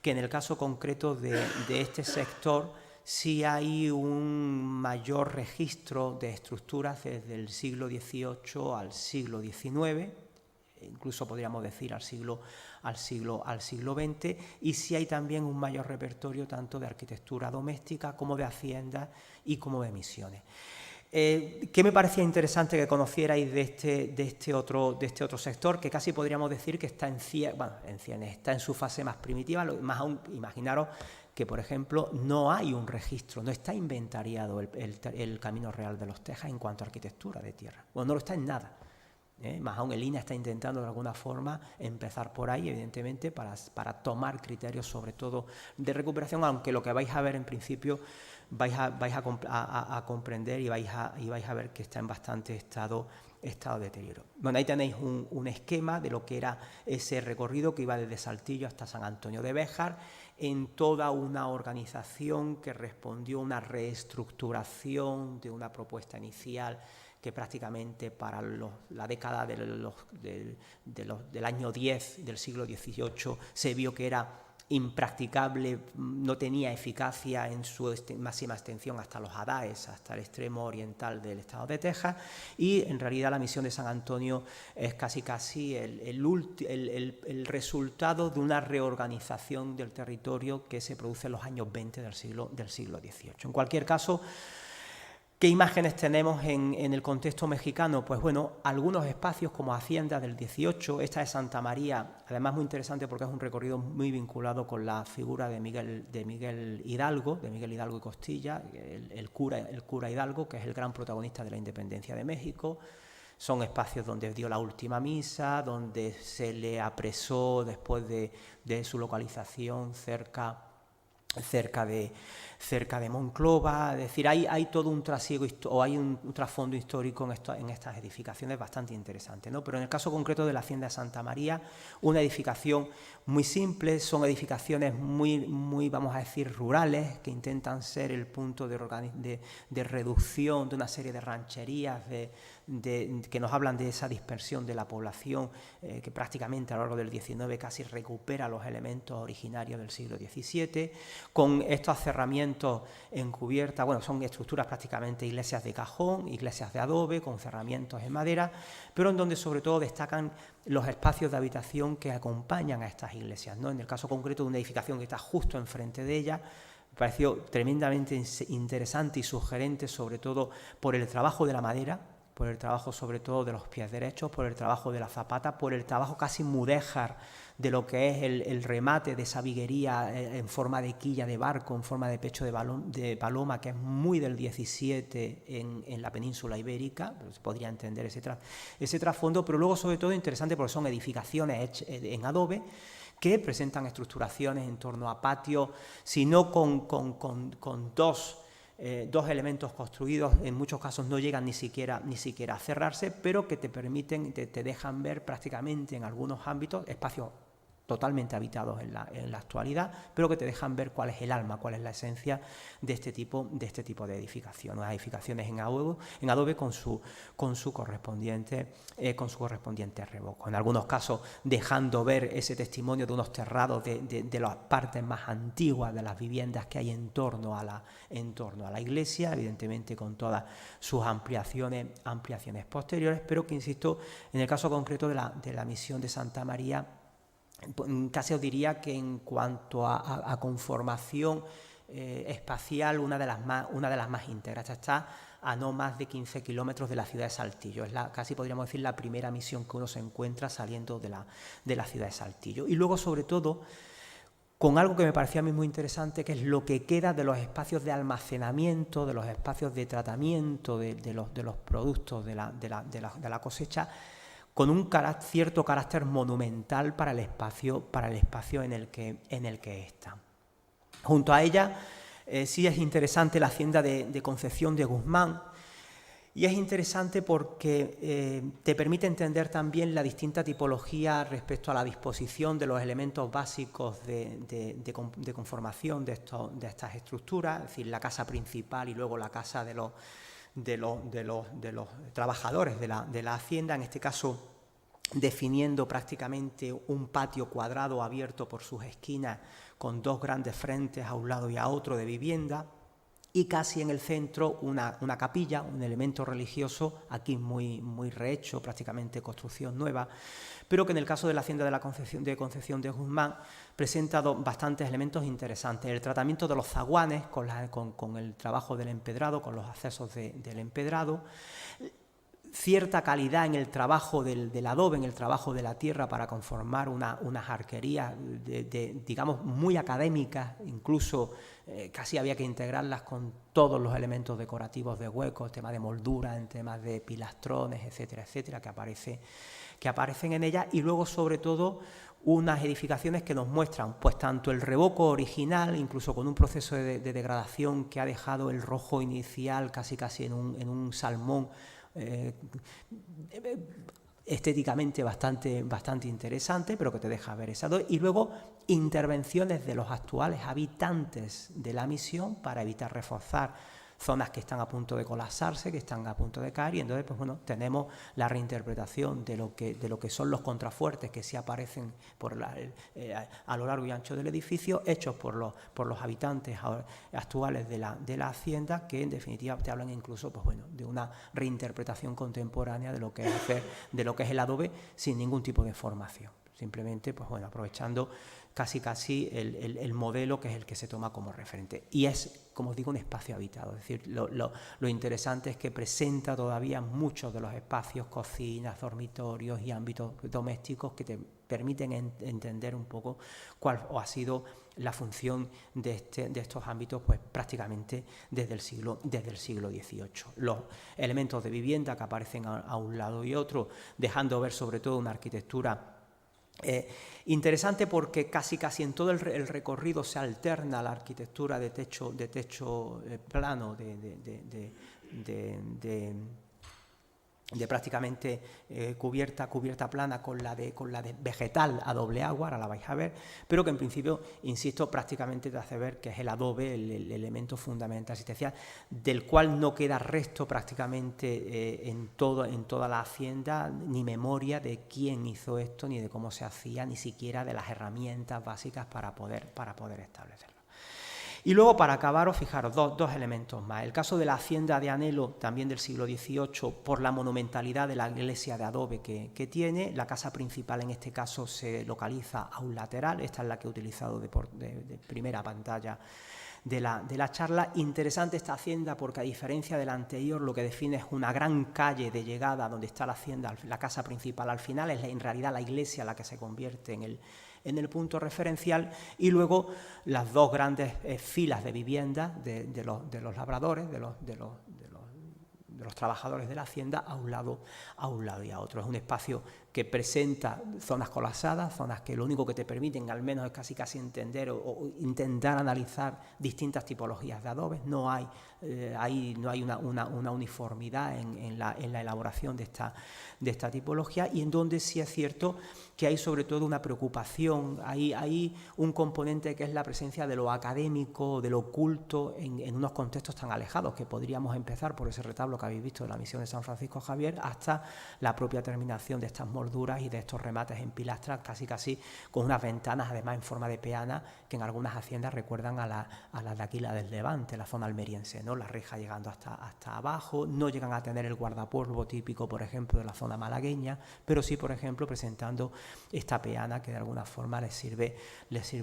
[SPEAKER 2] que en el caso concreto de este sector sí hay un mayor registro de estructuras desde el siglo XVIII al siglo XIX, incluso podríamos decir al siglo XX, y sí hay también un mayor repertorio tanto de arquitectura doméstica como de haciendas y como de misiones. ¿Qué me parecía interesante que conocierais de este otro sector, que casi podríamos decir que está está en su fase más primitiva? Más aún, imaginaros que, por ejemplo, no hay un registro, no está inventariado el Camino Real de los Tejas en cuanto a arquitectura de tierra. Bueno, no lo está en nada. Más aún el INAH está intentando de alguna forma empezar por ahí, evidentemente, para tomar criterios sobre todo de recuperación, aunque lo que vais a ver en principio vais a comprender y vais a ver que está en bastante estado de deterioro. Bueno, ahí tenéis un esquema de lo que era ese recorrido que iba desde Saltillo hasta San Antonio de Béjar, en toda una organización que respondió a una reestructuración de una propuesta inicial que prácticamente para la década del año 10 del siglo XVIII se vio que era impracticable, no tenía eficacia en su máxima extensión hasta los Adaes, hasta el extremo oriental del estado de Texas, y en realidad la misión de San Antonio es casi el resultado de una reorganización del territorio que se produce en los años 20 del siglo XVIII. En cualquier caso, ¿qué imágenes tenemos en el contexto mexicano? Pues bueno, algunos espacios como Hacienda del 18, esta de Santa María, además muy interesante porque es un recorrido muy vinculado con la figura de Miguel Hidalgo y Costilla, el cura Hidalgo, que es el gran protagonista de la independencia de México. Son espacios donde dio la última misa, donde se le apresó después de su localización cerca cerca de Monclova. Es decir, hay todo un trasiego o hay un trasfondo histórico en estas edificaciones bastante interesante, ¿no? Pero en el caso concreto de la Hacienda de Santa María, una edificación muy simple, son edificaciones muy vamos a decir, rurales, que intentan ser el punto de reducción de una serie de rancherías que nos hablan de esa dispersión de la población, que prácticamente a lo largo del XIX casi recupera los elementos originarios del siglo XVII, con estos cerramientos en cubierta. Bueno, son estructuras prácticamente iglesias de cajón, iglesias de adobe, con cerramientos en madera, pero en donde sobre todo destacan los espacios de habitación que acompañan a estas iglesias, ¿no? En el caso concreto de una edificación que está justo enfrente de ella, me pareció tremendamente interesante y sugerente, sobre todo por el trabajo de la madera, por el trabajo sobre todo de los pies derechos, por el trabajo de la zapata, por el trabajo casi mudéjar de lo que es el remate de esa viguería en forma de quilla de barco, en forma de pecho de paloma, que es muy del 17 en la península ibérica. Se podría entender ese trasfondo, pero luego sobre todo interesante porque son edificaciones en adobe, que presentan estructuraciones en torno a patios, sino con dos elementos construidos, en muchos casos no llegan ni siquiera a cerrarse, pero que te permiten, te dejan ver prácticamente en algunos ámbitos espacios totalmente habitados en la actualidad, pero que te dejan ver cuál es el alma, cuál es la esencia de este tipo de edificaciones. Las edificaciones en adobe con su correspondiente revoco. En algunos casos dejando ver ese testimonio de unos terrados de las partes más antiguas de las viviendas que hay en torno a la iglesia, evidentemente con todas sus ampliaciones posteriores, pero que, insisto, en el caso concreto de la misión de Santa María, casi os diría que en cuanto a conformación espacial, una de las más íntegras. Está a no más de 15 kilómetros de la ciudad de Saltillo. Es casi podríamos decir la primera misión que uno se encuentra saliendo de la ciudad de Saltillo. Y luego, sobre todo, con algo que me parecía a mí muy interesante, que es lo que queda de los espacios de almacenamiento, de los espacios de tratamiento de los productos de la cosecha, con un cierto carácter monumental para el espacio en el que está. Junto a ella sí es interesante la hacienda de Concepción de Guzmán, y es interesante porque te permite entender también la distinta tipología respecto a la disposición de los elementos básicos de conformación de estas estructuras, es decir, la casa principal y luego la casa de los trabajadores de la hacienda, en este caso definiendo prácticamente un patio cuadrado abierto por sus esquinas con dos grandes frentes a un lado y a otro de vivienda, y casi en el centro una capilla, un elemento religioso, aquí muy rehecho, prácticamente construcción nueva, pero que en el caso de la hacienda de Concepción de Guzmán presenta bastantes elementos interesantes. El tratamiento de los zaguanes con el trabajo del empedrado, con los accesos del empedrado, cierta calidad en el trabajo del adobe, en el trabajo de la tierra para conformar unas arquerías digamos muy académicas, incluso casi había que integrarlas con todos los elementos decorativos de huecos, temas de moldura, en temas de pilastrones, etcétera, etcétera, que aparecen en ellas. Y luego, sobre todo, unas edificaciones que nos muestran pues tanto el revoco original, incluso con un proceso de degradación que ha dejado el rojo inicial casi en un salmón, estéticamente bastante interesante, pero que te deja ver esa. Y luego intervenciones de los actuales habitantes de la misión para evitar reforzar zonas que están a punto de colapsarse, que están a punto de caer, y entonces pues bueno, tenemos la reinterpretación de lo que son los contrafuertes que sí aparecen a lo largo y ancho del edificio, hechos por los habitantes actuales de la hacienda, que en definitiva te hablan incluso pues bueno, de una reinterpretación contemporánea de lo que es el adobe, sin ningún tipo de formación, simplemente pues bueno, aprovechando casi el modelo que es el que se toma como referente. Y es, como os digo, un espacio habitado. Es decir, lo interesante es que presenta todavía muchos de los espacios, cocinas, dormitorios y ámbitos domésticos que te permiten entender un poco cuál ha sido la función de estos ámbitos, pues prácticamente desde el siglo XVIII. Los elementos de vivienda que aparecen a un lado y otro, dejando ver sobre todo una arquitectura Interesante porque casi en todo el recorrido se alterna la arquitectura de techo plano, de prácticamente cubierta plana con la de vegetal a doble agua, ahora la vais a ver, pero que en principio, insisto, prácticamente te hace ver que es el adobe el elemento fundamental asistencial, del cual no queda resto prácticamente en toda la hacienda, ni memoria de quién hizo esto, ni de cómo se hacía, ni siquiera de las herramientas básicas para poder establecerlo. Y luego, para acabaros, fijaros, dos elementos más. El caso de la hacienda de Anhelo, también del siglo XVIII, por la monumentalidad de la iglesia de adobe que tiene. La casa principal, en este caso, se localiza a un lateral. Esta es la que he utilizado de primera pantalla de la charla. Interesante esta hacienda porque, a diferencia de la anterior, lo que define es una gran calle de llegada donde está la hacienda, la casa principal al final. Es en realidad la iglesia la que se convierte en el punto referencial, y luego las dos grandes filas de viviendas de los labradores, de los trabajadores de la hacienda, a un lado y a otro. Es un espacio que presenta zonas colapsadas, zonas que lo único que te permiten al menos es casi entender o intentar analizar distintas tipologías de adobes. No hay una uniformidad en la elaboración de esta tipología, y en donde sí es cierto que hay sobre todo una preocupación, hay un componente que es la presencia de lo académico, de lo oculto en unos contextos tan alejados, que podríamos empezar por ese retablo que habéis visto de la misión de San Francisco Javier hasta la propia terminación de estas molduras y de estos remates en pilastras, casi con unas ventanas además en forma de peana que en algunas haciendas recuerdan a las de aquí, la del Levante, la zona almeriense, ¿no? La reja llegando hasta abajo. No llegan a tener el guardapolvo típico, por ejemplo, de la zona malagueña, pero sí, por ejemplo, presentando esta peana que de alguna forma les sirve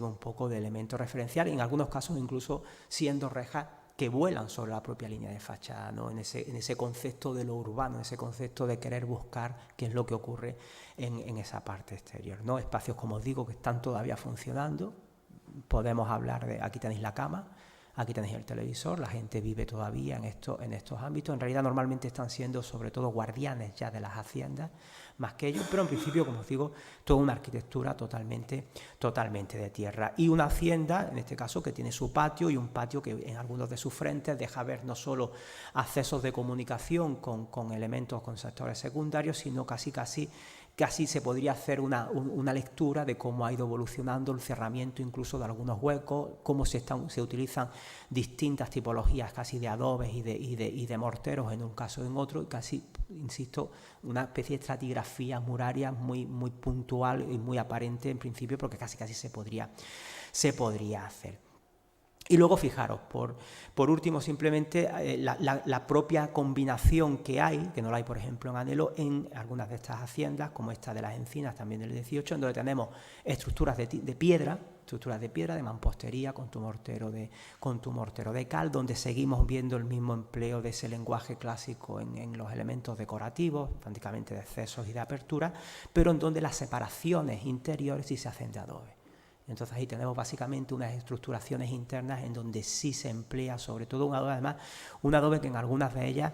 [SPEAKER 2] un poco de elemento referencial, y en algunos casos incluso siendo rejas que vuelan sobre la propia línea de fachada, ¿no? En ese concepto de lo urbano, en ese concepto de querer buscar qué es lo que ocurre en esa parte exterior, ¿no? Espacios, como os digo, que están todavía funcionando. Podemos hablar de, aquí tenéis la cama, aquí tenéis el televisor, la gente vive todavía en estos ámbitos. En realidad normalmente están siendo sobre todo guardianes ya de las haciendas, más que ellos, pero en principio, como os digo, toda una arquitectura totalmente de tierra. Y una hacienda, en este caso, que tiene su patio, y un patio que en algunos de sus frentes deja ver no solo accesos de comunicación con elementos, con sectores secundarios, sino casi se podría hacer una lectura de cómo ha ido evolucionando el cerramiento incluso de algunos huecos, cómo se utilizan distintas tipologías casi de adobes y de morteros en un caso o en otro, y casi, insisto, una especie de estratigrafía muraria muy puntual y muy aparente en principio, porque casi se podría hacer. Y luego, fijaros, por último, simplemente la propia combinación que hay, que no la hay, por ejemplo, en Anhelo, en algunas de estas haciendas, como esta de las Encinas, también del 18, en donde tenemos estructuras de piedra, de mampostería, con tu mortero de cal, donde seguimos viendo el mismo empleo de ese lenguaje clásico en los elementos decorativos, prácticamente de excesos y de apertura, pero en donde las separaciones interiores sí se hacen de adobe. Entonces ahí tenemos básicamente unas estructuraciones internas en donde sí se emplea sobre todo un adobe, además un adobe que en algunas de ellas,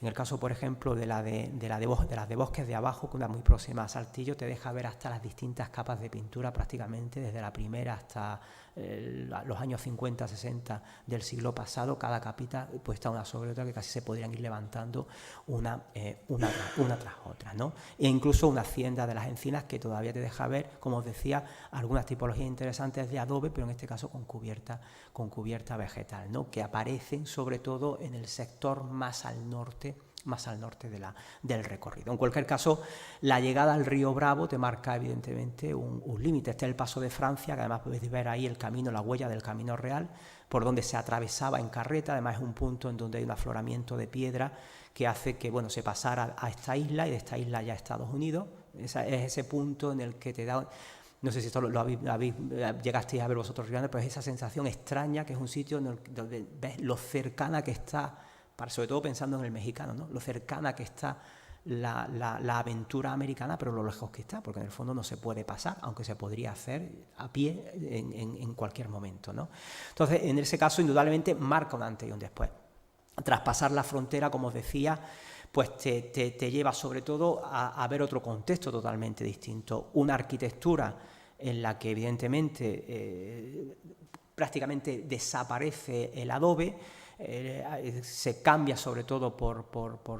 [SPEAKER 2] en el caso por ejemplo de las de Bosques de abajo, que una muy próxima a Saltillo, te deja ver hasta las distintas capas de pintura prácticamente desde la primera hasta los años 50, 60 del siglo pasado, cada capita puesta una sobre otra, que casi se podrían ir levantando una tras otra, ¿no? E incluso una hacienda de las Encinas que todavía te deja ver, como os decía, algunas tipologías interesantes de adobe, pero en este caso con cubierta vegetal, ¿no? Que aparecen sobre todo en el sector más al norte del recorrido. En cualquier caso, la llegada al río Bravo te marca evidentemente un límite. Este es el paso de Francia, que además podéis ver ahí el camino, la huella del camino real, por donde se atravesaba en carreta. Además es un punto en donde hay un afloramiento de piedra que hace que se pasara a esta isla, y de esta isla ya a Estados Unidos. Es ese punto en el que te da... No sé si esto llegasteis a ver vosotros, pero es esa sensación extraña, que es un sitio donde ves lo cercana que está, sobre todo pensando en el mexicano, ¿no? Lo cercana que está la aventura americana, pero lo lejos que está, porque en el fondo no se puede pasar, aunque se podría hacer a pie en cualquier momento, ¿no? Entonces, en ese caso, indudablemente, marca un antes y un después. Tras pasar la frontera, como os decía, pues te lleva sobre todo a ver otro contexto totalmente distinto. Una arquitectura en la que evidentemente prácticamente desaparece el adobe, se cambia sobre todo por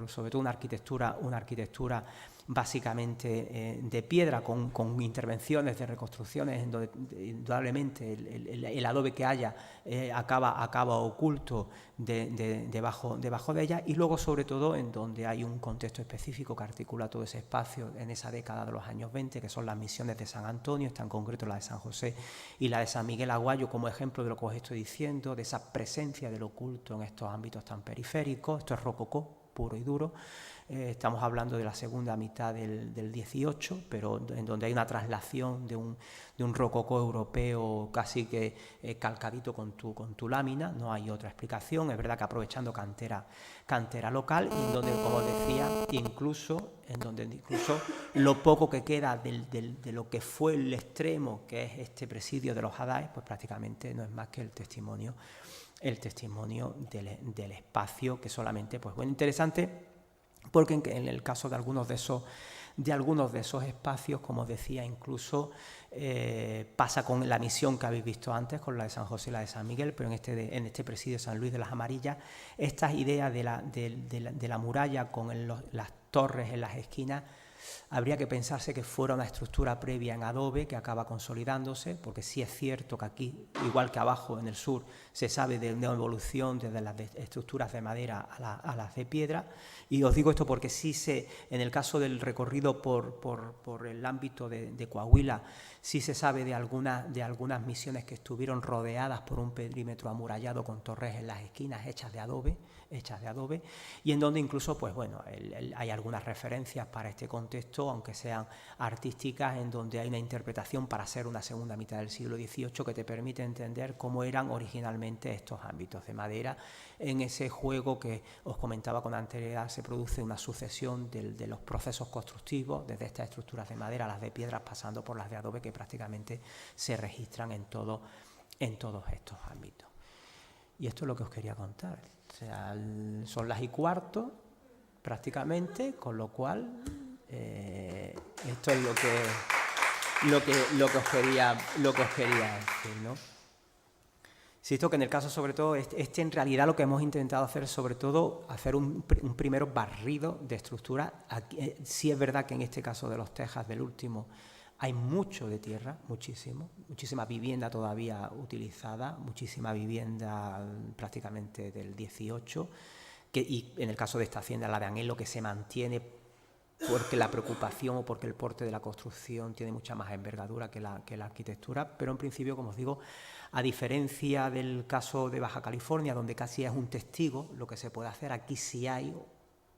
[SPEAKER 2] sobre todo una arquitectura básicamente de piedra, con intervenciones de reconstrucciones en donde indudablemente el adobe que haya acaba oculto debajo de ella, y luego sobre todo en donde hay un contexto específico que articula todo ese espacio en esa década de los años 20, que son las misiones de San Antonio, está en concreto la de San José y la de San Miguel Aguayo, como ejemplo de lo que os estoy diciendo, de esa presencia del oculto en estos ámbitos tan periféricos. Esto es rococó puro y duro. Estamos hablando de la segunda mitad del 18, pero en donde hay una traslación de un rococó europeo casi que calcadito con tu lámina. No hay otra explicación. Es verdad que aprovechando cantera local, y en donde, como decía, incluso lo poco que queda de lo que fue el extremo, que es este presidio de los Adaes, pues prácticamente no es más que el testimonio del espacio, que solamente, pues bueno, interesante, porque en el caso de algunos de esos espacios, como decía, incluso pasa con la misión que habéis visto antes, con la de San José y la de San Miguel, pero en este presidio de San Luis de las Amarillas, estas ideas de la muralla con las torres en las esquinas, habría que pensarse que fuera una estructura previa en adobe que acaba consolidándose, porque sí es cierto que aquí, igual que abajo en el sur, se sabe de una evolución desde las estructuras de madera a las de piedra. Y os digo esto porque en el caso del recorrido por el ámbito de Coahuila, sí se sabe de algunas misiones que estuvieron rodeadas por un perímetro amurallado con torres en las esquinas hechas de adobe, y en donde incluso, pues bueno, hay algunas referencias para este contexto, aunque sean artísticas, en donde hay una interpretación para ser una segunda mitad del siglo XVIII que te permite entender cómo eran originalmente estos ámbitos de madera. En ese juego que os comentaba con anterioridad, se produce una sucesión de los procesos constructivos, desde estas estructuras de madera a las de piedras, pasando por las de adobe, que prácticamente se registran en todos estos ámbitos. Y esto es lo que os quería contar. O sea, son las 1:15 prácticamente, con lo cual esto es lo que os quería decir, ¿no? Insisto que en el caso, sobre todo, en realidad lo que hemos intentado hacer es, sobre todo, hacer un primero barrido de estructura. Sí es verdad que en este caso de los tejas, del último, hay mucho de tierra, muchísima vivienda todavía utilizada, muchísima vivienda prácticamente del 18, y en el caso de esta hacienda, la de Anguelo, que se mantiene porque la preocupación o porque el porte de la construcción tiene mucha más envergadura que la arquitectura, pero en principio, como os digo, a diferencia del caso de Baja California, donde casi es un testigo lo que se puede hacer, aquí sí hay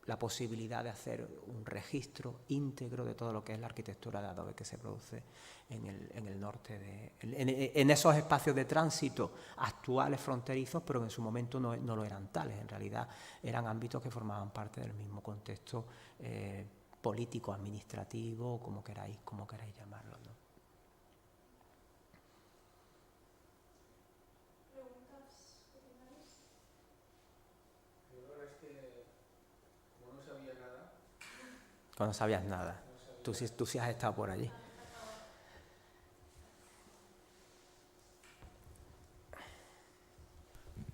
[SPEAKER 2] la posibilidad de hacer un registro íntegro de todo lo que es la arquitectura de adobe que se produce en el norte, en esos espacios de tránsito actuales fronterizos, pero en su momento no lo eran tales. En realidad eran ámbitos que formaban parte del mismo contexto político, administrativo, como queráis llamarlo, ¿no? No sabías nada. Tú sí has estado por allí.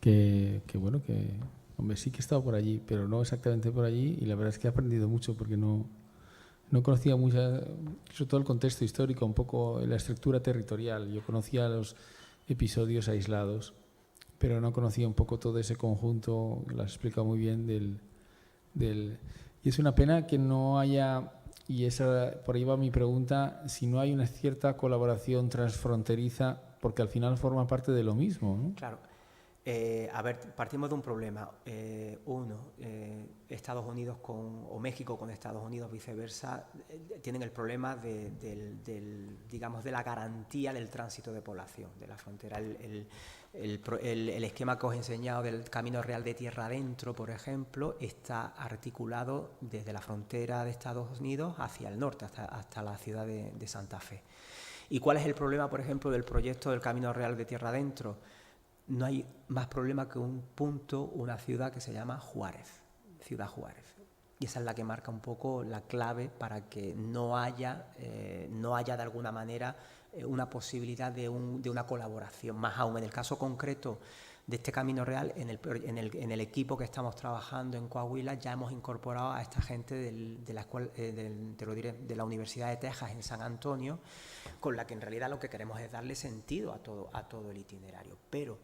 [SPEAKER 3] Que bueno, hombre, sí que he estado por allí, pero no exactamente por allí, y la verdad es que he aprendido mucho porque no conocía mucho, sobre todo el contexto histórico, un poco la estructura territorial. Yo conocía los episodios aislados, pero no conocía un poco todo ese conjunto, lo has explicado muy bien, y es una pena que no haya, y por ahí va mi pregunta, si no hay una cierta colaboración transfronteriza, porque al final forma parte de lo mismo, ¿no?
[SPEAKER 2] Claro. A ver, partimos de un problema. Estados Unidos o México con Estados Unidos, viceversa, tienen el problema digamos, de la garantía del tránsito de población de la frontera. El esquema que os he enseñado del Camino Real de Tierra Adentro, por ejemplo, está articulado desde la frontera de Estados Unidos hacia el norte, hasta la ciudad de Santa Fe. ¿Y cuál es el problema, por ejemplo, del proyecto del Camino Real de Tierra Adentro? No hay más problema que un punto, una ciudad que se llama Juárez, Ciudad Juárez. Y esa es la que marca un poco la clave para que no haya de alguna manera una posibilidad de una colaboración. Más aún, en el caso concreto de este Camino Real, en el equipo que estamos trabajando en Coahuila, ya hemos incorporado a esta gente de la escuela, de la Universidad de Texas en San Antonio, con la que en realidad lo que queremos es darle sentido a todo el itinerario. Pero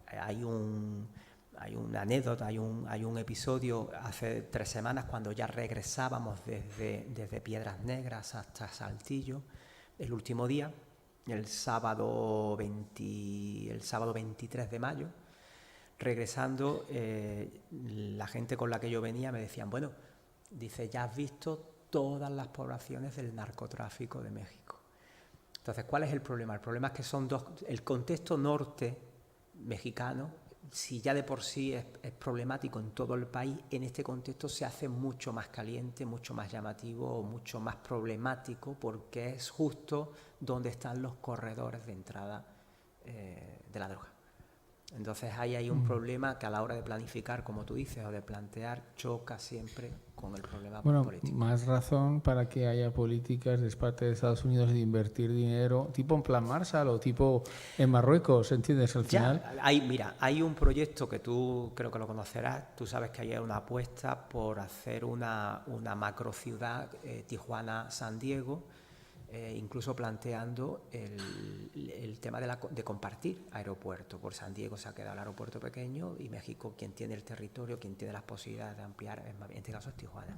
[SPEAKER 2] hay una anécdota, hay un episodio hace 3 semanas cuando ya regresábamos desde Piedras Negras hasta Saltillo, el último día, el sábado 23 de mayo, regresando, la gente con la que yo venía me decían, bueno, dice, ya has visto todas las poblaciones del narcotráfico de México. Entonces, ¿cuál es el problema? El problema es que el contexto norte mexicano, si ya de por sí es problemático en todo el país, en este contexto se hace mucho más caliente, mucho más llamativo, mucho más problemático, porque es justo donde están los corredores de entrada de la droga. Entonces ahí hay un problema que a la hora de planificar, como tú dices, o de plantear, choca siempre con el problema político.
[SPEAKER 3] Más razón para que haya políticas de parte de Estados Unidos de invertir dinero, tipo en plan Marshall o tipo en Marruecos, ¿entiendes? Al final.
[SPEAKER 2] Hay un proyecto que tú creo que lo conocerás. Tú sabes que hay una apuesta por hacer una macrociudad, Tijuana-San Diego, incluso planteando el tema de compartir aeropuerto. Por San Diego se ha quedado el aeropuerto pequeño y México, quien tiene el territorio, quien tiene las posibilidades de ampliar, en este caso es Tijuana.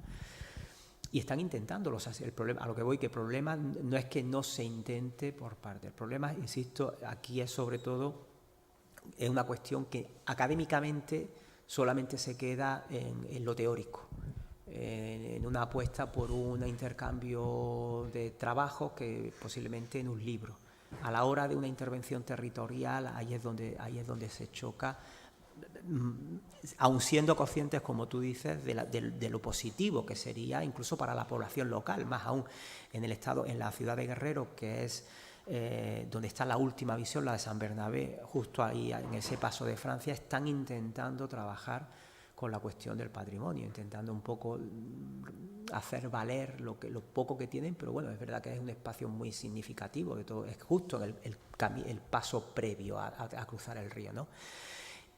[SPEAKER 2] Y están intentándolo. El problema, a lo que voy, que el problema no es que no se intente por parte. El problema, insisto, aquí es sobre todo es una cuestión que académicamente solamente se queda en lo teórico, en una apuesta por un intercambio de trabajo que posiblemente en un libro. A la hora de una intervención territorial, ahí es donde se choca, aun siendo conscientes, como tú dices, de lo positivo que sería incluso para la población local, más aún en la ciudad de Guerrero, que es donde está la última visión, la de San Bernabé, justo ahí en ese paso de Francia, están intentando trabajar con la cuestión del patrimonio, intentando un poco hacer valer lo poco que tienen, pero bueno, es verdad que es un espacio muy significativo de todo, es justo en el paso previo a cruzar el río, ¿no?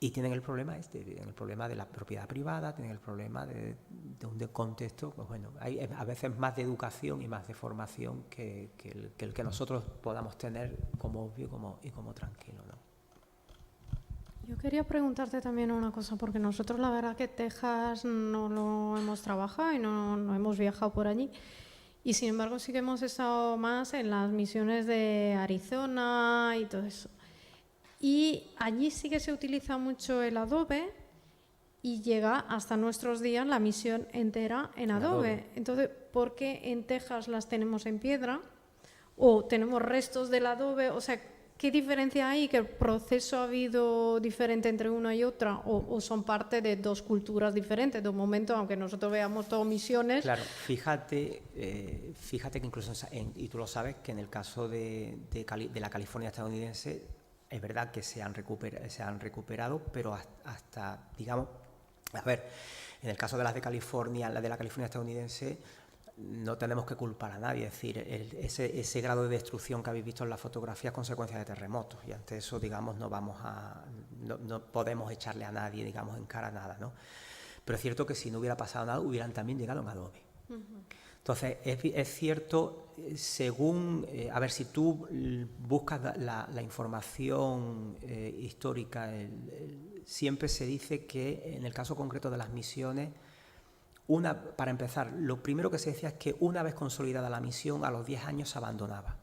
[SPEAKER 2] Y tienen el problema tienen el problema de la propiedad privada, tienen el problema de un contexto, pues bueno, hay a veces más de educación y más de formación que el que nosotros podamos tener como obvio y como tranquilo, ¿no?
[SPEAKER 1] Yo quería preguntarte también una cosa, porque nosotros la verdad que Texas no lo hemos trabajado y no hemos viajado por allí. Y sin embargo sí que hemos estado más en las misiones de Arizona y todo eso. Y allí sí que se utiliza mucho el adobe y llega hasta nuestros días la misión entera en adobe. Entonces, ¿por qué en Texas las tenemos en piedra? ¿O tenemos restos del adobe? O sea, ¿qué diferencia hay? ¿Que el proceso ha habido diferente entre una y otra? ¿O son parte de dos culturas diferentes? De un momento, aunque nosotros veamos todo misiones... Claro,
[SPEAKER 2] fíjate que incluso, y tú lo sabes, que en el caso de la California estadounidense, es verdad que se han recuperado, pero hasta, digamos, a ver, en el caso de las de California, la de la California estadounidense, no tenemos que culpar a nadie, es decir, ese grado de destrucción que habéis visto en la fotografía es consecuencia de terremotos, y ante eso, digamos, no podemos echarle a nadie, digamos, en cara nada, ¿no? Pero es cierto que si no hubiera pasado nada, hubieran también llegado en adobe. Entonces, es cierto, según, a ver, si tú buscas la información histórica, siempre se dice que en el caso concreto de las misiones, para empezar, lo primero que se decía es que una vez consolidada la misión, a los 10 años se abandonaba.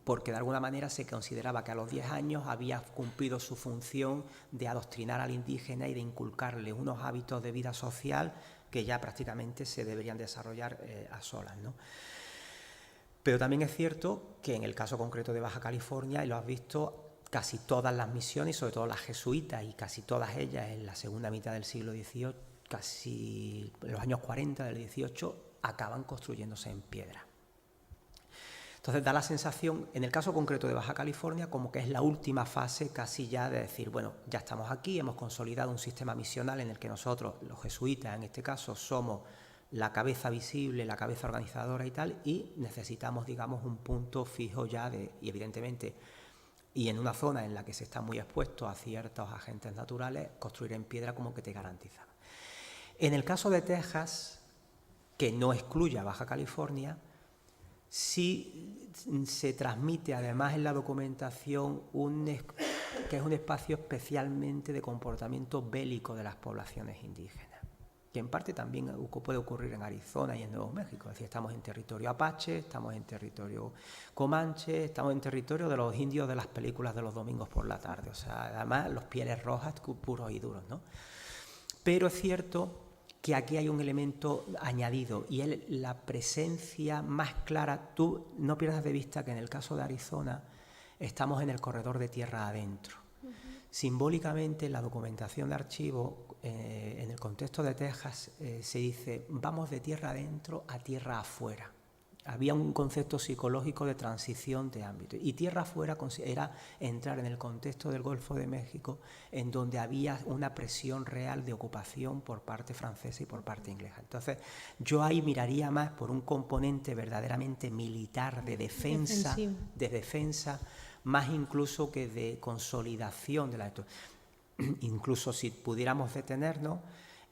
[SPEAKER 2] Porque de alguna manera se consideraba que a los 10 años había cumplido su función de adoctrinar al indígena y de inculcarle unos hábitos de vida social que ya prácticamente se deberían desarrollar a solas, ¿no? Pero también es cierto que en el caso concreto de Baja California, y lo has visto, casi todas las misiones, sobre todo las jesuitas, y casi todas ellas en la segunda mitad del siglo XVIII, casi en los años 40 del XVIII, acaban construyéndose en piedra. Entonces da la sensación, en el caso concreto de Baja California, como que es la última fase casi ya de decir, bueno, ya estamos aquí, hemos consolidado un sistema misional en el que nosotros, los jesuitas en este caso, somos la cabeza visible, la cabeza organizadora y tal, y necesitamos, digamos, un punto fijo ya y evidentemente, y en una zona en la que se está muy expuesto a ciertos agentes naturales, construir en piedra como que te garantiza. En el caso de Texas, que no excluye a Baja California, sí se transmite además en la documentación que es un espacio especialmente de comportamiento bélico de las poblaciones indígenas, que en parte también puede ocurrir en Arizona y en Nuevo México. Es decir, estamos en territorio apache, estamos en territorio comanche, estamos en territorio de los indios de las películas de los domingos por la tarde. O sea, además los pieles rojas puros y duros, ¿no? Pero es cierto que aquí hay un elemento añadido y es la presencia más clara. Tú no pierdas de vista que en el caso de Arizona estamos en el corredor de tierra adentro. Simbólicamente, en la documentación de archivo, en el contexto de Texas, se dice vamos de tierra adentro a tierra afuera. Había un concepto psicológico de transición de ámbito. Y tierra afuera era entrar en el contexto del Golfo de México, en donde había una presión real de ocupación por parte francesa y por parte inglesa. Entonces, yo ahí miraría más por un componente verdaderamente militar, de defensa, más incluso que de consolidación de la... Incluso si pudiéramos detenernos,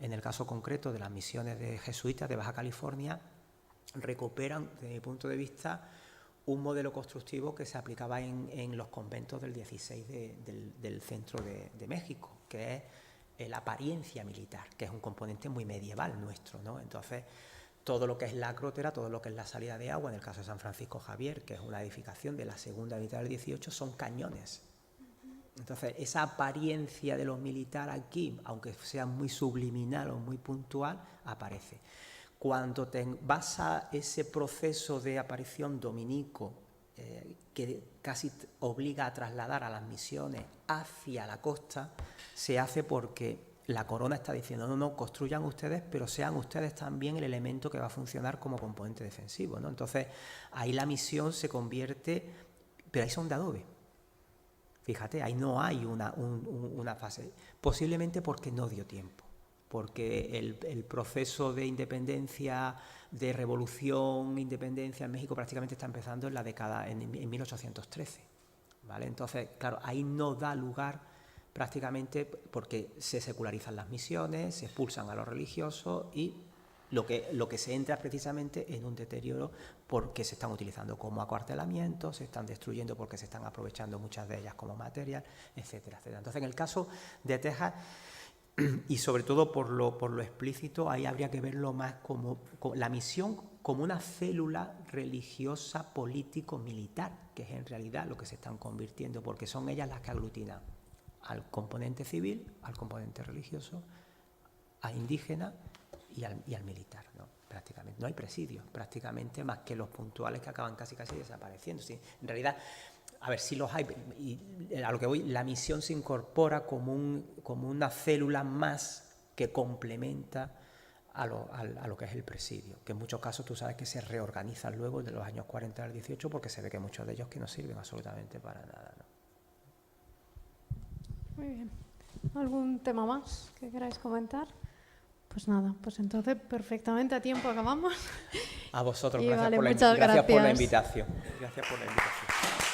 [SPEAKER 2] en el caso concreto de las misiones de jesuitas de Baja California, recuperan, desde mi punto de vista, un modelo constructivo que se aplicaba en los conventos del 16 del centro de México, que es la apariencia militar, que es un componente muy medieval nuestro, ¿no? Entonces, todo lo que es la acrótera, todo lo que es la salida de agua, en el caso de San Francisco Javier, que es una edificación de la segunda mitad del 18, son cañones. Entonces, esa apariencia de lo militar aquí, aunque sea muy subliminal o muy puntual, aparece. Cuando vas a ese proceso de aparición dominico que casi obliga a trasladar a las misiones hacia la costa, se hace porque la corona está diciendo, no, construyan ustedes, pero sean ustedes también el elemento que va a funcionar como componente defensivo, ¿no? Entonces, ahí la misión se convierte, pero ahí son de adobe. Fíjate, ahí no hay una fase, posiblemente porque no dio tiempo. Porque el proceso de independencia, de revolución, independencia en México prácticamente está empezando en la década, en 1813, ¿vale? Entonces, claro, ahí no da lugar prácticamente porque se secularizan las misiones, se expulsan a los religiosos y lo que se entra precisamente en un deterioro porque se están utilizando como acuartelamientos, se están destruyendo porque se están aprovechando muchas de ellas como material, etcétera, etcétera. Entonces, en el caso de Texas, y sobre todo por lo explícito, ahí habría que verlo más como la misión como una célula religiosa, político-militar, que es en realidad lo que se están convirtiendo, porque son ellas las que aglutinan al componente civil, al componente religioso, al indígena y al militar, ¿no? Prácticamente. No hay presidios, prácticamente, más que los puntuales que acaban casi desapareciendo. Sí, en realidad... A ver, si los hay, y a lo que voy, la misión se incorpora como una célula más que complementa a lo que es el presidio, que en muchos casos tú sabes que se reorganizan luego de los años 40 al 18 porque se ve que muchos de ellos que no sirven absolutamente para nada, ¿no?
[SPEAKER 1] Muy bien. ¿Algún tema más que queráis comentar? Pues nada, pues entonces perfectamente a tiempo acabamos.
[SPEAKER 2] A vosotros,
[SPEAKER 1] Y
[SPEAKER 2] gracias,
[SPEAKER 1] vale,
[SPEAKER 2] por,
[SPEAKER 1] muchas
[SPEAKER 2] gracias por la
[SPEAKER 1] gracias.
[SPEAKER 2] invitación. Gracias por la invitación.